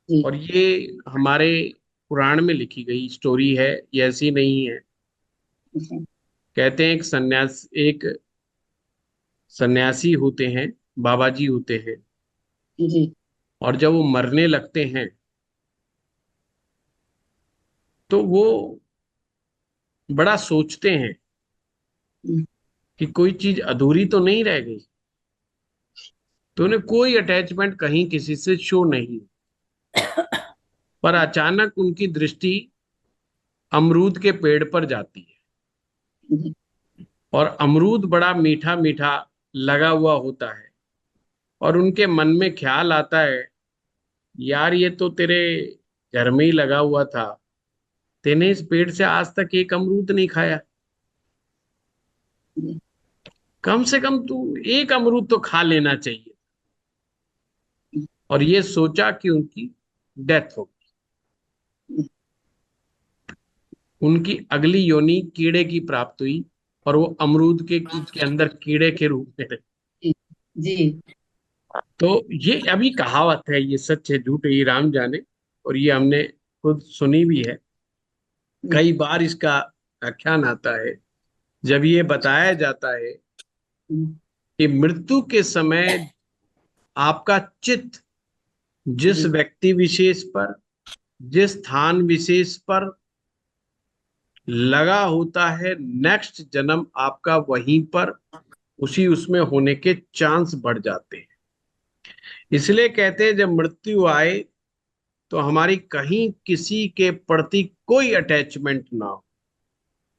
जी और ये हमारे पुराण में लिखी गई स्टोरी है, ये ऐसी नहीं है। जी कहते हैं एक सन्यासी होते हैं, बाबा जी होते हैं, जी और जब वो मरने लगते हैं तो वो बड़ा सोचते हैं कि कोई चीज अधूरी तो नहीं रह गई। तो उन्हें कोई अटैचमेंट कहीं किसी से शो नहीं, पर अचानक उनकी दृष्टि अमरूद के पेड़ पर जाती है, जी और अमरूद बड़ा मीठा मीठा लगा हुआ होता है, और उनके मन में ख्याल आता है, यार ये तो तेरे घर में ही लगा हुआ था, तूने इस पेड़ से आज तक एक अमरूद नहीं खाया। जी कम से कम तू एक अमरूद तो खा लेना चाहिए। और ये सोचा कि उनकी डेथ हो, उनकी अगली योनि कीड़े की प्राप्त हुई और वो अमरूद के अंदर कीड़े के रूप में रहे। जी। तो ये अभी कहावत है, ये सच है झूठ है ये राम जाने, और ये हमने खुद सुनी भी है। कई बार इसका व्याख्यान आता है जब ये बताया जाता है कि मृत्यु के समय आपका चित्त जिस व्यक्ति विशेष पर, जिस स्थान विशेष पर लगा होता है, नेक्स्ट जन्म आपका वहीं पर उसी उसमें होने के चांस बढ़ जाते हैं। इसलिए कहते हैं जब मृत्यु आए तो हमारी कहीं किसी के प्रति कोई अटैचमेंट ना हो।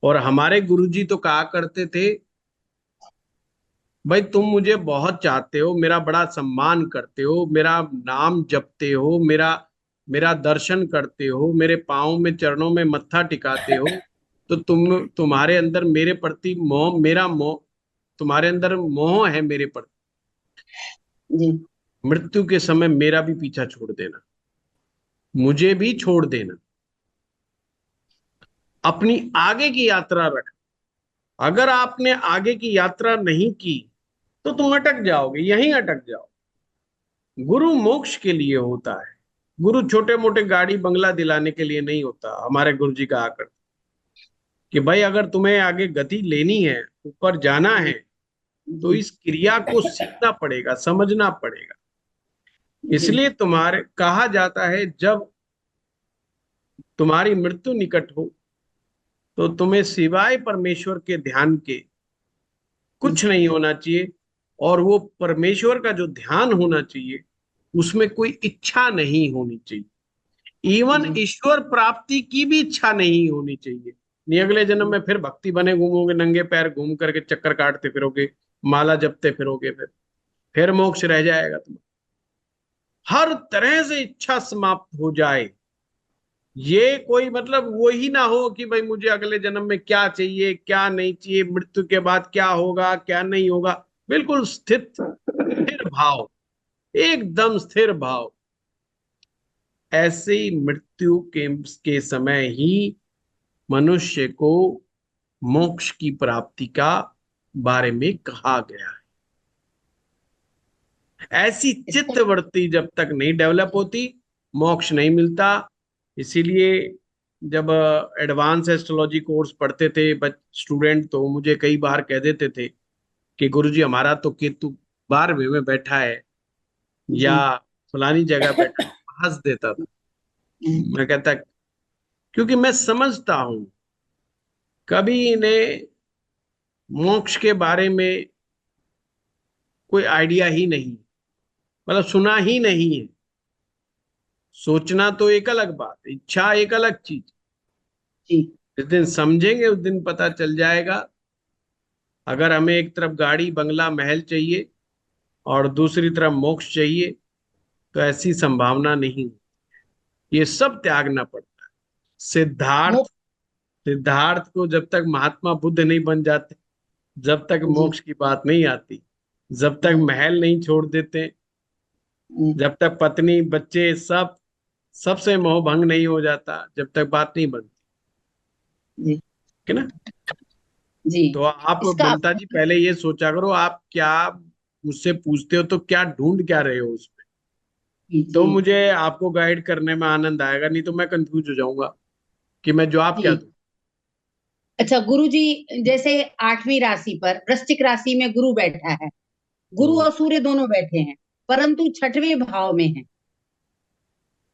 और हमारे गुरुजी तो कहा करते थे, भाई तुम मुझे बहुत चाहते हो, मेरा बड़ा सम्मान करते हो, मेरा नाम जपते हो, मेरा मेरा दर्शन करते हो, मेरे पाँव में चरणों में मत्था टिकाते हो, तो तुम्हारे अंदर मेरे प्रति मोह, मेरा मोह, तुम्हारे अंदर मोह है मेरे प्रति। जी। मृत्यु के समय मेरा भी पीछा छोड़ देना, मुझे भी छोड़ देना, अपनी आगे की यात्रा रख। अगर आपने आगे की यात्रा नहीं की तो तुम अटक जाओगे, यहीं अटक जाओ। गुरु मोक्ष के लिए होता है, गुरु छोटे मोटे गाड़ी बंगला दिलाने के लिए नहीं होता। हमारे गुरु जी कहा करते कि भाई अगर तुम्हें आगे गति लेनी है, ऊपर जाना है, तो इस क्रिया को सीखना पड़ेगा, समझना पड़ेगा। इसलिए तुम्हारे कहा जाता है जब तुम्हारी मृत्यु निकट हो तो तुम्हें सिवाय परमेश्वर के ध्यान के कुछ नहीं होना चाहिए। और वो परमेश्वर का जो ध्यान होना चाहिए उसमें कोई इच्छा नहीं होनी चाहिए। इवन ईश्वर प्राप्ति की भी इच्छा नहीं होनी चाहिए। नहीं अगले जन्म में फिर भक्ति बने घूमोगे, नंगे पैर घूम करके चक्कर काटते फिरोगे, माला जपते फिरोगे, फिर मोक्ष रह जाएगा तुम्हारा। हर तरह से इच्छा समाप्त हो जाए, ये कोई मतलब वो ही ना हो कि भाई मुझे अगले जन्म में क्या चाहिए क्या नहीं चाहिए, मृत्यु के बाद क्या होगा क्या नहीं होगा। बिल्कुल स्थिर भाव, एकदम स्थिर भाव। ऐसे ही मृत्यु के समय ही मनुष्य को मोक्ष की प्राप्ति का बारे में कहा गया है। ऐसी चित्तवृत्ति जब तक नहीं डेवलप होती मोक्ष नहीं मिलता। इसीलिए जब एडवांस एस्ट्रोलॉजी कोर्स पढ़ते थे स्टूडेंट, तो मुझे कई बार कह देते थे कि गुरुजी हमारा तो केतु 12वें में बैठा है या फलानी जगह बैठा है। हंस देता था। मैं कहता क्योंकि मैं समझता हूं कभी इन्हें मोक्ष के बारे में कोई आइडिया ही नहीं, मतलब सुना ही नहीं है। सोचना तो एक अलग बात, इच्छा एक अलग चीज। जिस दिन समझेंगे उस दिन पता चल जाएगा। अगर हमें एक तरफ गाड़ी बंगला महल चाहिए और दूसरी तरफ मोक्ष चाहिए तो ऐसी संभावना नहीं। ये सब त्यागना पड़ता है। सिद्धार्थ को जब तक महात्मा बुद्ध नहीं बन जाते, जब तक मोक्ष की बात नहीं आती, जब तक महल नहीं छोड़ देते, जब तक पत्नी बच्चे सबसे मोह भंग नहीं हो जाता, जब तक बात नहीं बनती है ना। जी। तो आप ममता जी पहले ये सोचा करो, आप क्या मुझसे पूछते हो तो क्या ढूंढ क्या रहे हो उसमें, तो मुझे आपको गाइड करने में आनंद आएगा, नहीं तो मैं कंफ्यूज हो जाऊंगा कि मैं जवाब क्या दूं। अच्छा गुरु जी, जैसे 8वीं राशि पर वृश्चिक राशि में गुरु बैठा है, गुरु और सूर्य दोनों बैठे हैं, परंतु 6वें भाव में है,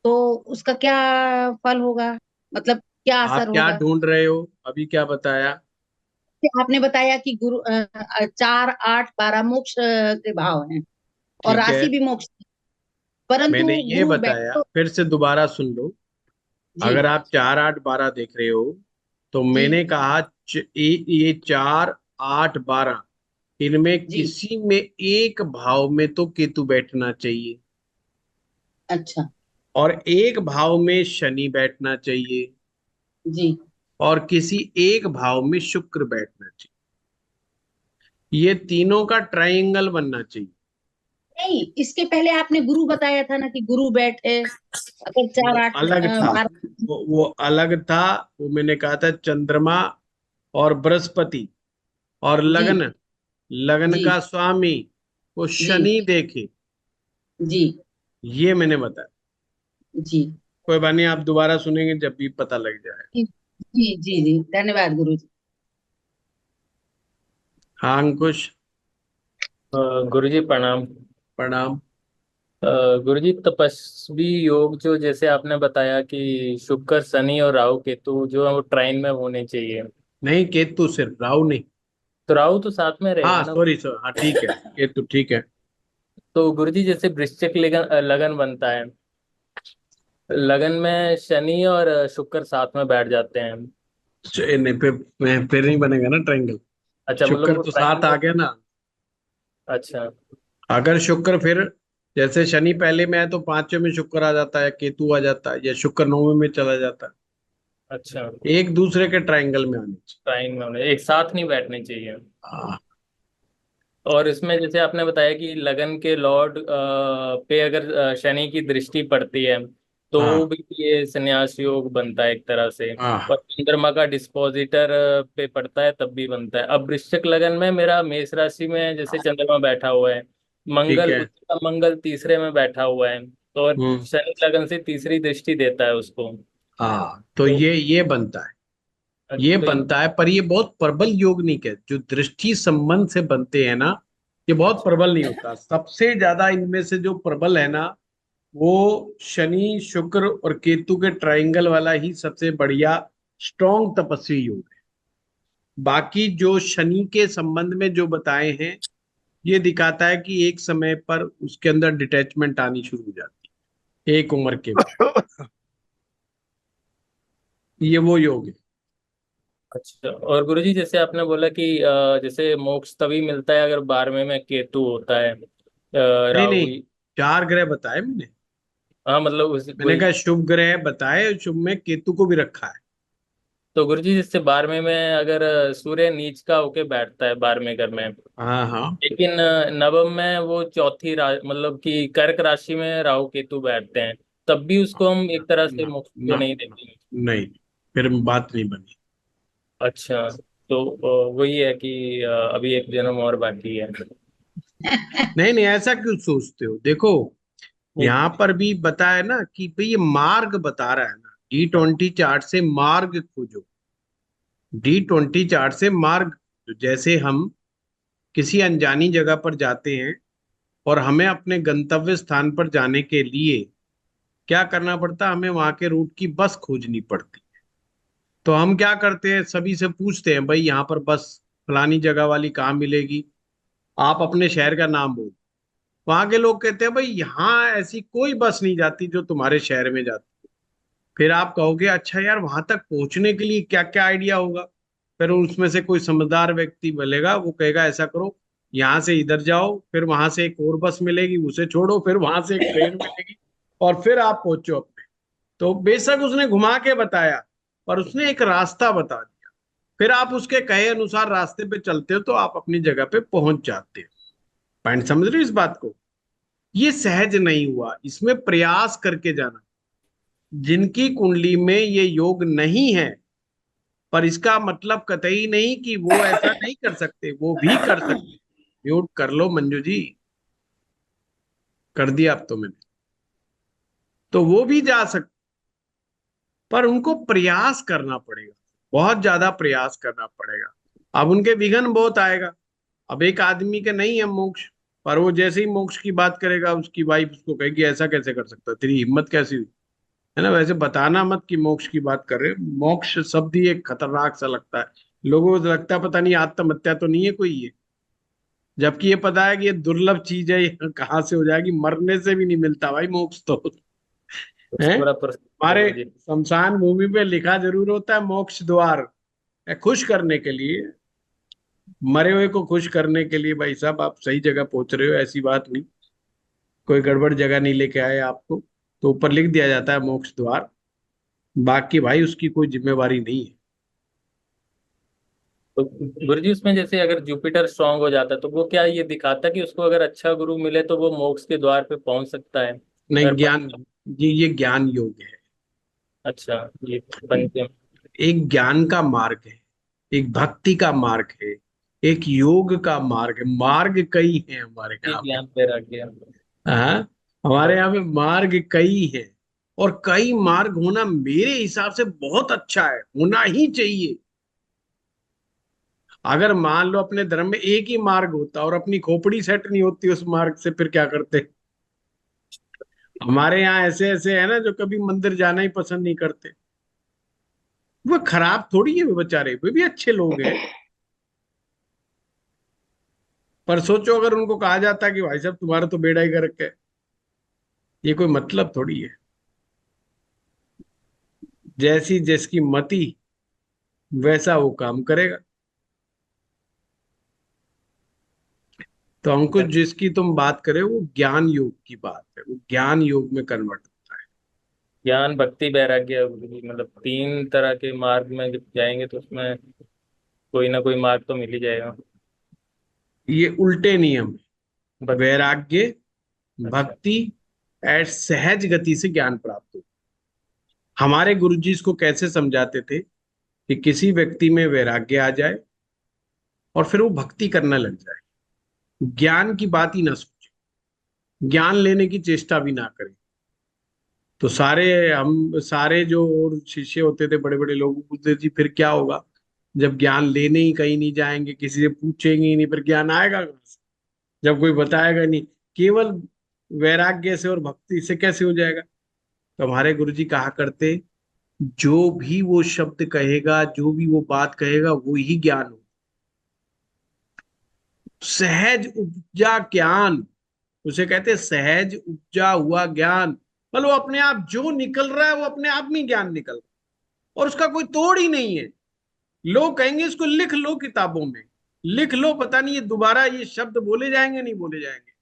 तो उसका क्या फल होगा, मतलब क्या आप असर क्या होगा? ढूंढ रहे हो, अभी क्या बताया? आपने बताया कि गुरु 4, 8, 12 मोक्ष के भाव हैं और ठीक है, राशि भी मोक्ष की, परंतु मैंने ये गुरु बताया, तो फिर से दोबारा सुन लो। अगर आप 4, 8, 12 देख रहे हो तो मैंने कहा ये 4, 8, 12 इनमें किसी में एक भाव में तो केतु बैठना चाहिए। अच्छा और एक भाव में शनि बैठना चाहिए जी। और किसी एक भाव में शुक्र बैठना चाहिए। ये तीनों का ट्रायंगल बनना चाहिए। नहीं, इसके पहले आपने गुरु बताया था ना कि गुरु बैठे अगर चार वो आठ अलग था, 12। वो अलग था। वो मैंने कहा था चंद्रमा और बृहस्पति और जी लगन, लगन जी का स्वामी वो जी शनि देखे, जी ये मैंने बताया। जी कोई बात नहीं, आप दोबारा सुनेंगे जब भी पता लग जाए। जी जी जी जी, धन्यवाद गुरु जी। हाँ अंकुश, गुरुजी प्रणाम। प्रणाम। गुरुजी तपस्वी योग जो जैसे आपने बताया कि शुक्र शनि और राहु केतु जो है वो ट्राइन में होने चाहिए। नहीं केतु, सिर्फ राहु नहीं। तो राहु तो साथ में रहेगा हाँ ना। सॉरी सर, हाँ ठीक है, केतु ठीक है। तो गुरुजी जैसे वृश्चिक लगन लगन बनता है, लगन में शनि और शुक्र साथ में बैठ जाते हैं। नहीं फिर नहीं बनेगा ना ट्रायंगल। अच्छा, मतलब शुक्र वो तो ट्राइन साथ आ में। गया ना। अच्छा अगर शुक्र फिर, जैसे शनि पहले में है तो पांचवें में शुक्र आ जाता है, केतु आ जाता है, या शुक्र नौवें में चला जाता अच्छा, है। एक दूसरे के ट्रायंगल में आने चाहिए। ट्राइन में होने एक साथ नहीं बैठने चाहिए। हाँ और इसमें जैसे आपने बताया कि लगन के लॉर्ड पे अगर शनि की दृष्टि पड़ती है तो हाँ भी ये संन्यास योग बनता है एक तरह से। हाँ और चंद्रमा का डिस्पोजिटर पे पड़ता है तब भी बनता है। अब वृश्चिक लगन में मेरा मेष राशि में जैसे चंद्रमा बैठा हुआ है, ठीक मंगल है। उसका मंगल तीसरे में बैठा हुआ है, तो और हम्म। शनि लगन से तीसरी दृष्टि देता है उसको। हाँ तो तो ये बनता है, ये तो बनता है, पर ये बहुत प्रबल योग नहीं कहते। जो दृष्टि संबंध से बनते हैं ना, ये बहुत प्रबल नहीं होता। सबसे ज्यादा इनमें से जो प्रबल है ना, वो शनि शुक्र और केतु के ट्रायंगल वाला ही सबसे बढ़िया स्ट्रॉन्ग तपस्वी योग है। बाकी जो शनि के संबंध में जो बताए हैं, ये दिखाता है कि एक समय पर उसके अंदर डिटैचमेंट आनी शुरू हो जाती है एक उम्र के बाद। ये वो योग है। अच्छा। और गुरुजी जैसे आपने बोला कि जैसे मोक्ष तभी मिलता है अगर 12वें में केतु होता है, नहीं नहीं, राहु। चार ग्रह बताए मैंने। हाँ मतलब उस मैंने वही। कहा शुभ ग्रह बताए, शुभ में केतु को भी रखा है। तो गुरुजी जैसे 12वें में अगर सूर्य नीच का होके बैठता है 12वें घर में, हाँ हाँ। लेकिन नवम में वो मतलब कि कर्क राशि में राहु केतु बैठते हैं, तब भी उसको हम एक तरह से ना मोक्ष तो ना नहीं ना, देते हैं। नहीं, फिर बात नहीं बनी। अच्छा। तो वही है कि अभी एक जन्म और बाकी है। नहीं नहीं, ऐसा क्यों सोचते हो? देखो, यहाँ पर भी बताया ना कि भाई ये मार्ग बता रहा है ना, D20 चार्ट से मार्ग खोजो। D20 चार्ट से मार्ग खोजो। जैसे हम किसी अनजानी जगह पर जाते हैं और हमें अपने गंतव्य स्थान पर जाने के लिए क्या करना पड़ता है, हमें वहां के रूट की बस खोजनी पड़ती। तो हम क्या करते हैं, सभी से पूछते हैं भाई यहाँ पर बस फलानी जगह वाली कहाँ मिलेगी, आप अपने शहर का नाम बोलो। वहां के लोग कहते हैं भाई यहाँ ऐसी कोई बस नहीं जाती जो तुम्हारे शहर में जाती। फिर आप कहोगे अच्छा यार, वहां तक पहुंचने के लिए क्या क्या आइडिया होगा। फिर उसमें से कोई समझदार व्यक्ति बोलेगा, वो कहेगा ऐसा करो, यहाँ से इधर जाओ, फिर वहां से एक और बस मिलेगी, उसे छोड़ो, फिर वहां से एक ट्रेन मिलेगी, और फिर आप पहुंचो अपने। तो बेशक उसने घुमा के बताया, पर उसने एक रास्ता बता दिया। फिर आप उसके कहे अनुसार रास्ते पे चलते हो तो आप अपनी जगह पे पहुंच जाते हो। पॉइंट समझ रहे हो इस बात को? ये सहज नहीं हुआ, इसमें प्रयास करके जाना। जिनकी कुंडली में ये योग नहीं है, पर इसका मतलब कतई नहीं कि वो ऐसा नहीं कर सकते, वो भी कर सकते। म्यूट कर लो मंजू जी, कर दिया अब तो मैंने। तो वो भी जा सकते, पर उनको प्रयास करना पड़ेगा, बहुत ज्यादा प्रयास करना पड़ेगा। अब उनके विघ्न बहुत आएगा। अब एक आदमी के नहीं है मोक्ष, पर वो जैसे ही मोक्ष की बात करेगा, उसकी वाइफ उसको कहेगी ऐसा कैसे कर सकता है, तेरी हिम्मत कैसी हुई, है ना? वैसे बताना मत कि मोक्ष की बात कर रहे हो। मोक्ष शब्द ही एक खतरनाक सा लगता है। लोगों को लगता है पता नहीं आत्महत्या तो नहीं है कोई ये, जबकि ये पता है कि ये दुर्लभ चीज है, ये कहाँ से हो जाएगी, मरने से भी नहीं मिलता भाई मोक्ष तो। है, थोड़ा प्रश्न है हमारे गुरुजी। शमशान भूमि पे लिखा जरूर होता है मोक्ष द्वार, खुश करने के लिए, मरे हुए को खुश करने के लिए। भाई साहब आप सही जगह पहुंच रहे हो, ऐसी बात नहीं, कोई गड़बड़ जगह नहीं लेके आए आपको। तो ऊपर लिख दिया जाता है मोक्ष द्वार, बाकी भाई उसकी कोई जिम्मेवारी नहीं है। तो गुरुजी उसमें जैसे अगर जुपिटर स्ट्रांग हो जाता तो वो क्या ये दिखाता कि उसको अगर अच्छा गुरु मिले तो वो मोक्ष के द्वार पे पहुंच सकता है? नहीं, अगर ज्ञान, ये ज्ञान योग है। अच्छा, ये पंचम। एक ज्ञान का मार्ग है, एक भक्ति का मार्ग है, एक योग का मार्ग है। मार्ग कई हैं हमारे ये यहाँ पे। ज्ञान वैराग्य। हाँ, हमारे भक्ति। यहाँ पे मार्ग कई है, और कई मार्ग होना मेरे हिसाब से बहुत अच्छा है, होना ही चाहिए। अगर मान लो अपने धर्म में एक ही मार्ग होता और अपनी खोपड़ी सेट नहीं होती उस मार्ग से, फिर क्या करते? हमारे यहाँ ऐसे ऐसे है ना जो कभी मंदिर जाना ही पसंद नहीं करते। वो खराब थोड़ी है, वे बेचारे, वे भी अच्छे लोग हैं। पर सोचो अगर उनको कहा जाता कि भाई साहब तुम्हारा तो बेड़ा ही गर्क है, ये कोई मतलब थोड़ी है। जैसी जिसकी मति, वैसा वो काम करेगा। तो अंकुश, जिसकी तुम बात करे वो ज्ञान योग की बात है, वो ज्ञान योग में कन्वर्ट। ज्ञान भक्ति वैराग्य गुरुजी, मतलब तीन तरह के मार्ग में जब जाएंगे तो उसमें कोई ना कोई मार्ग तो मिल ही जाएगा। ये उल्टे नियम है। भक्ति। वैराग्य, अच्छा। भक्ति, और सहज गति से ज्ञान प्राप्त हो। हमारे गुरुजी इसको कैसे समझाते थे कि किसी व्यक्ति में वैराग्य आ जाए और फिर वो भक्ति करने लग जाए, ज्ञान की बात ही ना सोचे, ज्ञान लेने की चेष्टा भी ना करे। तो हम सारे जो और शिष्य होते थे, बड़े बड़े लोग, पूछते जी फिर क्या होगा जब ज्ञान लेने ही कहीं नहीं जाएंगे, किसी से पूछेंगे ही नहीं, फिर ज्ञान आएगा कहाँ से जब कोई बताएगा नहीं? केवल वैराग्य से और भक्ति से कैसे हो जाएगा? तो हमारे गुरुजी कहा करते, जो भी वो शब्द कहेगा, जो भी वो बात कहेगा, वो ही ज्ञान हो। सहज उपजा ज्ञान, उसे कहते हैं सहज उपजा हुआ ज्ञान। मतलब वो अपने आप जो निकल रहा है वो अपने आप में ज्ञान निकल रहा है, और उसका कोई तोड़ ही नहीं है। लोग कहेंगे इसको लिख लो, किताबों में लिख लो, पता नहीं ये दोबारा ये शब्द बोले जाएंगे नहीं बोले जाएंगे।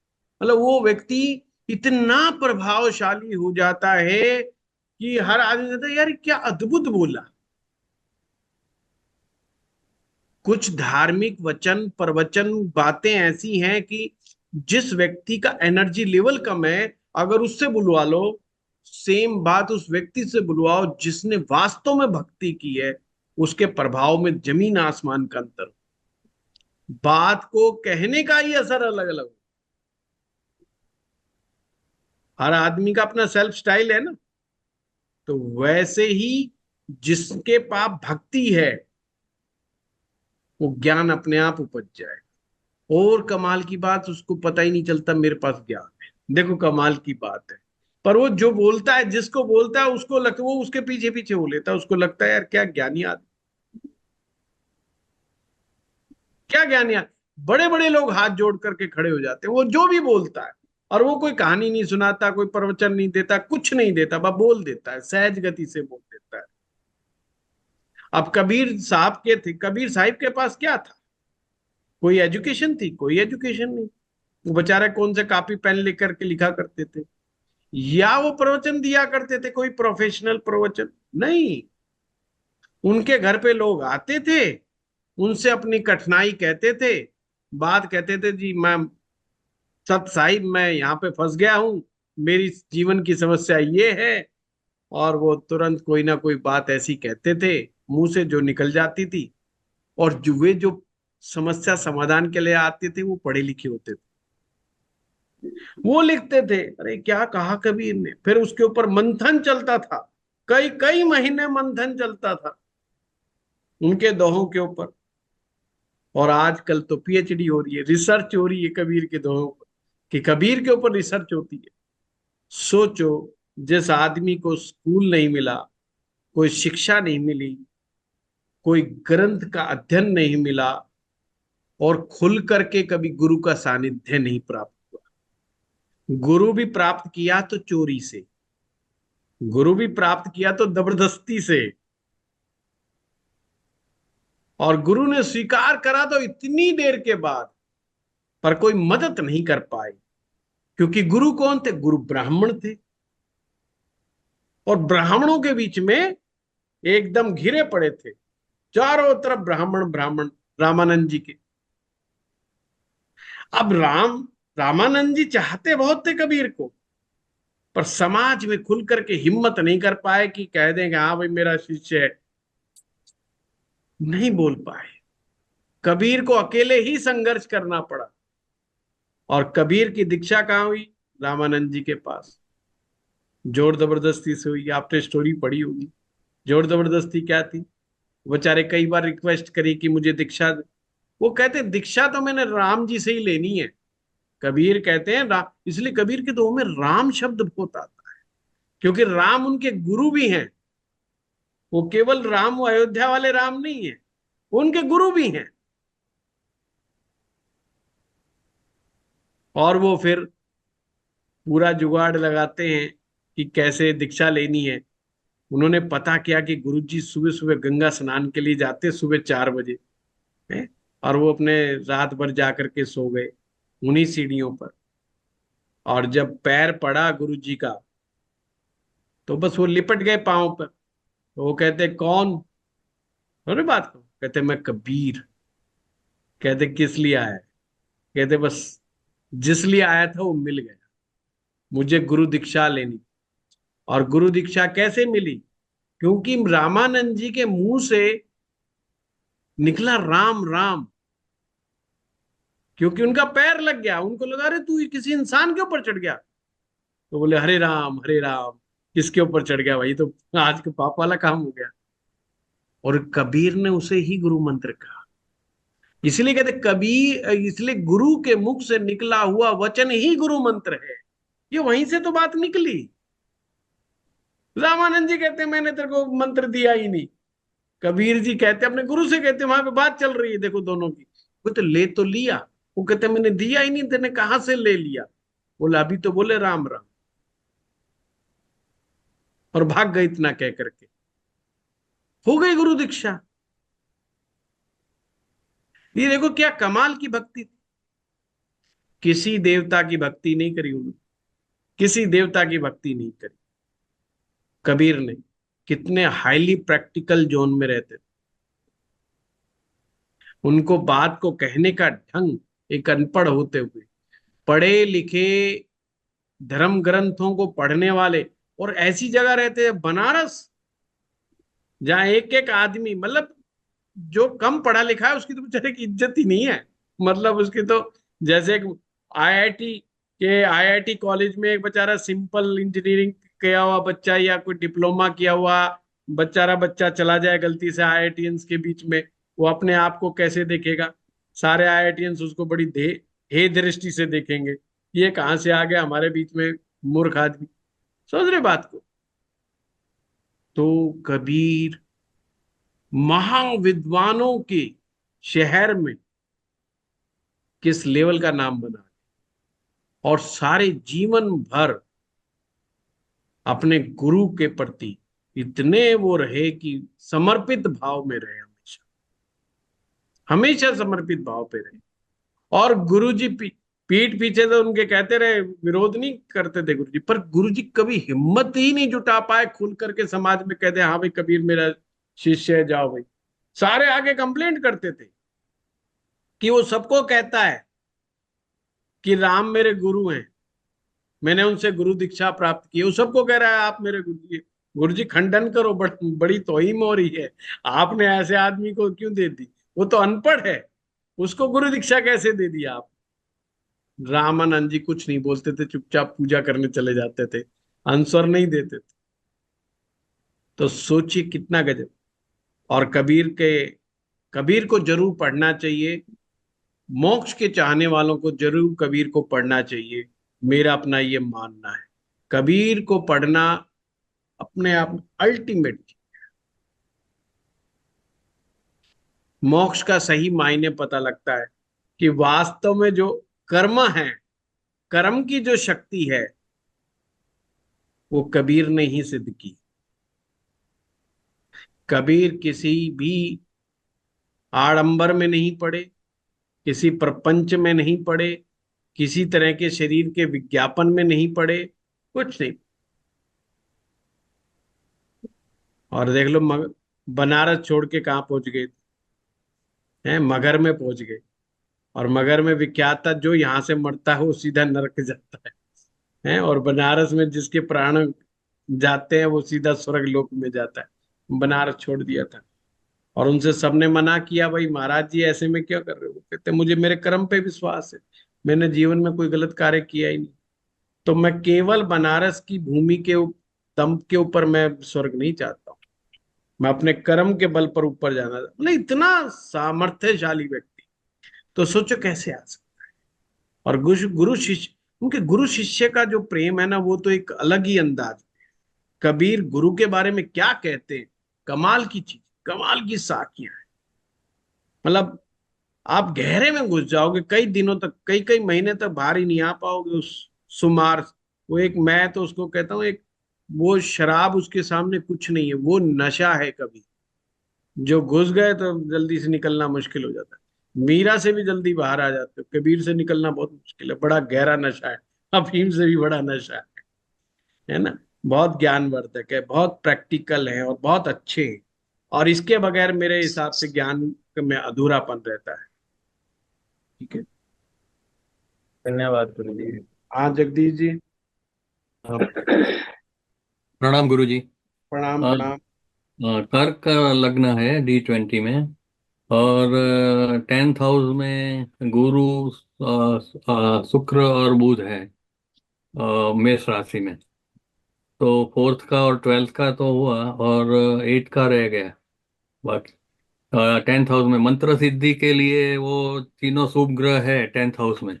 मतलब वो व्यक्ति इतना प्रभावशाली हो जाता है कि हर आदमी कहता है यार ये क्या अद्भुत बोला। कुछ धार्मिक वचन प्रवचन बातें ऐसी हैं कि जिस व्यक्ति का एनर्जी लेवल कम है, अगर उससे बुलवा लो, सेम बात उस व्यक्ति से बुलवाओ जिसने वास्तव में भक्ति की है, उसके प्रभाव में जमीन आसमान का अंतर। बात को कहने का ही असर अलग अलग। हर आदमी का अपना सेल्फ स्टाइल है ना। तो वैसे ही जिसके पास भक्ति है वो ज्ञान अपने आप उपज जाए। और कमाल की बात, उसको पता ही नहीं चलता मेरे पास ज्ञान है। देखो कमाल की बात है। पर वो जो बोलता है, जिसको बोलता है, उसको लगता, वो उसके पीछे पीछे हो लेता है, उसको लगता है यार क्या ज्ञानी आदमी, क्या ज्ञानी आदमी। बड़े बड़े लोग हाथ जोड़ करके खड़े हो जाते हैं, वो जो भी बोलता है। और वो कोई कहानी नहीं सुनाता, कोई प्रवचन नहीं देता, कुछ नहीं देता, बस बोल देता है, सहज गति से बोल देता है। अब कबीर साहब के थे, कबीर साहिब के पास क्या था? कोई एजुकेशन थी? कोई एजुकेशन नहीं। वो बेचारे कौन से कॉपी पेन लेकर के लिखा करते थे, या वो प्रवचन दिया करते थे कोई प्रोफेशनल प्रवचन? नहीं। उनके घर पे लोग आते थे, उनसे अपनी कठिनाई कहते थे, बात कहते थे, जी मैं सत साहिब मैं यहाँ पे फंस गया हूँ, मेरी जीवन की समस्या ये है। और वो तुरंत कोई ना कोई बात ऐसी कहते थे, मुंह से जो निकल जाती थी। और जो समस्या समाधान के लिए आते थे वो पढ़े लिखे होते थे, वो लिखते थे अरे क्या कहा कबीर ने। फिर उसके ऊपर मंथन चलता था, कई कई महीने मंथन चलता था उनके दोहों के ऊपर। और आजकल तो पीएचडी हो रही है, रिसर्च हो रही है कबीर के दोहों पर, कि कबीर के ऊपर रिसर्च होती है। सोचो, जिस आदमी को स्कूल नहीं मिला, कोई शिक्षा नहीं मिली, कोई ग्रंथ का अध्ययन नहीं मिला, और खुल करके कभी गुरु का सानिध्य नहीं प्राप्त हुआ। गुरु भी प्राप्त किया तो चोरी से, गुरु भी प्राप्त किया तो जबरदस्ती से, और गुरु ने स्वीकार करा तो इतनी देर के बाद, पर कोई मदद नहीं कर पाए। क्योंकि गुरु कौन थे? गुरु ब्राह्मण थे, और ब्राह्मणों के बीच में एकदम घिरे पड़े थे, चारों तरफ ब्राह्मण ब्राह्मण। रामानंद जी के। अब रामानंद जी चाहते बहुत थे कबीर को, पर समाज में खुल करके हिम्मत नहीं कर पाए कि कह देंगे हाँ भाई मेरा शिष्य है, नहीं बोल पाए। कबीर को अकेले ही संघर्ष करना पड़ा। और कबीर की दीक्षा कहाँ हुई? रामानंद जी के पास। जोर जबरदस्ती से हुई। आपने स्टोरी पढ़ी होगी। जोर जबरदस्ती क्या थी? बेचारे कई बार रिक्वेस्ट करी कि मुझे दीक्षा दे। वो कहते दीक्षा तो मैंने राम जी से ही लेनी है। कबीर कहते हैं इसलिए कबीर के दो में राम शब्द बहुत आता है, क्योंकि राम उनके गुरु भी हैं। वो केवल राम, वो अयोध्या वाले राम नहीं है, उनके गुरु भी हैं। और वो फिर पूरा जुगाड़ लगाते हैं कि कैसे दीक्षा लेनी है। उन्होंने पता किया कि गुरुजी सुबह सुबह गंगा स्नान के लिए जाते, सुबह 4 बजे है, और वो अपने रात भर जाकर के सो गए उन्हीं सीढ़ियों पर। और जब पैर पड़ा गुरुजी का, तो बस वो लिपट गए पांव पर। तो वो कहते कौन? अरे बात को कहते मैं कबीर। कहते किस लिए आया है? कहते बस जिस लिए आया था वो मिल गया, मुझे गुरु दीक्षा लेनी। और गुरु दीक्षा कैसे मिली? क्योंकि रामानंद जी के मुंह से निकला राम राम, क्योंकि उनका पैर लग गया। उनको लगा अरे तू किसी इंसान के ऊपर चढ़ गया। तो बोले हरे राम हरे राम। किसके ऊपर चढ़ गया भाई? तो आज के पाप वाला काम हो गया। और कबीर ने उसे ही गुरु मंत्र कहा। इसलिए कहते कबीर, इसलिए गुरु के मुख से निकला हुआ वचन ही गुरु मंत्र है। ये वहीं से तो बात निकली। रामानंद जी कहते मैंने तेरे को मंत्र दिया ही नहीं। कबीर जी कहते अपने गुरु से, कहते वहां पे बात चल रही है देखो दोनों की। वो तो ले तो लिया। वो कहते मैंने दिया ही नहीं, तेने कहां से ले लिया? बोला अभी तो बोले राम राम, और भाग गए इतना कह करके। हो गई गुरु दीक्षा। ये देखो क्या कमाल की भक्ति थी। किसी देवता की भक्ति नहीं करी उन्होंने, किसी देवता की भक्ति नहीं करी। कबीर ने कितने हाईली प्रैक्टिकल जोन में रहते थे। उनको बात को कहने का ढंग, एक अनपढ़ होते हुए पढ़े लिखे, धर्म ग्रंथों को पढ़ने वाले, और ऐसी जगह रहते हैं बनारस, जहां एक एक आदमी, मतलब जो कम पढ़ा लिखा है उसकी तो बेचारे की इज्जत ही नहीं है। मतलब उसकी तो, जैसे एक आईआईटी कॉलेज में एक बेचारा सिंपल इंजीनियरिंग किया हुआ बच्चा या कोई डिप्लोमा किया हुआ बच्चा चला जाए गलती से आईआईटीएंस के बीच में, वो अपने आप को कैसे देखेगा? सारे आईआईटीएंस उसको बड़ी हे दृष्टि से देखेंगे। ये कहाँ से आ गया हमारे बीच में मूर्ख आदमी? समझ रहे बात को? तो कबीर महाविद्वानों के शहर में किस लेवल का नाम बना, और सारे जीवन भर अपने गुरु के प्रति इतने वो रहे कि समर्पित भाव में रहे, हमेशा हमेशा समर्पित भाव पे रहे। और गुरु जी पीठ पीछे तो उनके कहते रहे, विरोध नहीं करते थे गुरु जी, पर गुरु जी कभी हिम्मत ही नहीं जुटा पाए खुल करके समाज में कहते हाँ भाई कबीर मेरा शिष्य है, जाओ भाई। सारे आगे कंप्लेंट करते थे कि वो सबको कहता है कि राम मेरे गुरु हैं, मैंने उनसे गुरु दीक्षा प्राप्त की। वो सबको कह रहा है आप मेरे गुरु जी। गुरु जी खंडन करो, बड़ी तोहिम हो रही है, आपने ऐसे आदमी को क्यों दे दी? वो तो अनपढ़ है, उसको गुरु दीक्षा कैसे दे दिया आप? रामानंद जी कुछ नहीं बोलते थे, चुपचाप पूजा करने चले जाते थे, आंसर नहीं देते थे। तो सोचिए कितना गजब। और कबीर को जरूर पढ़ना चाहिए। मोक्ष के चाहने वालों को जरूर कबीर को पढ़ना चाहिए। मेरा अपना ये मानना है, कबीर को पढ़ना अपने आप अल्टीमेट मोक्ष का सही मायने पता लगता है कि वास्तव में जो कर्म है, कर्म की जो शक्ति है, वो कबीर ने ही सिद्ध की। कबीर किसी भी आडंबर में नहीं पड़े, किसी प्रपंच में नहीं पड़े, किसी तरह के शरीर के विज्ञापन में नहीं पड़े, कुछ नहीं। और देख लो बनारस छोड़ के कहां पहुंच गए। हैं, मगर में पहुंच गए। और मगर में विख्यात था, जो यहाँ से मरता है वो सीधा नरक जाता है, और बनारस में जिसके प्राण जाते हैं वो सीधा स्वर्ग लोक में जाता है। बनारस छोड़ दिया था। और उनसे सबने मना किया, भाई महाराज जी ऐसे में क्या कर रहे हो? कहते मुझे मेरे कर्म पे विश्वास है, मैंने जीवन में कोई गलत कार्य किया ही नहीं, तो मैं केवल बनारस की भूमि के दम के ऊपर मैं स्वर्ग नहीं चाहता हूँ, मैं अपने कर्म के बल पर ऊपर जाना। मतलब इतना सामर्थ्यशाली व्यक्ति, तो सोचो कैसे आ सकता। और गुरु शिष्य, उनके गुरु शिष्य का जो प्रेम है ना, वो तो एक अलग ही अंदाज। कबीर गुरु के बारे में क्या कहते हैं, कमाल की चीज, कमाल की साखियां हैं। मतलब आप गहरे में घुस जाओगे, कई दिनों तक, कई कई महीने तक बाहर ही नहीं आ पाओगे उस सुमार। वो एक, मैं तो उसको कहता हूँ एक, वो शराब उसके सामने कुछ नहीं है, वो नशा है। कभी जो घुस गए तो जल्दी से निकलना मुश्किल हो जाता है। मीरा से भी जल्दी बाहर आ जाते हो, कबीर से निकलना बहुत मुश्किल है, बड़ा गहरा नशा है। अफीम से भी बड़ा नशा है ना। बहुत ज्ञानवर्धक है, बहुत प्रैक्टिकल है, और बहुत अच्छे हैं। और इसके बगैर मेरे हिसाब से ज्ञान में अधूरापन रहता है। ठीक है। धन्यवाद गुरु जी। हाँ जगदीश जी। प्रणाम गुरु जी। प्रणाम प्रणाम। कर्क का लग्न है D20 में, और 10th हाउस में गुरु, शुक्र और बुध है मेष राशि में। तो 4th का और 12th का तो हुआ, और 8 का रह गया बाकी। 10th हाउस में मंत्र सिद्धि के लिए वो तीनों शुभ ग्रह है 10th हाउस में।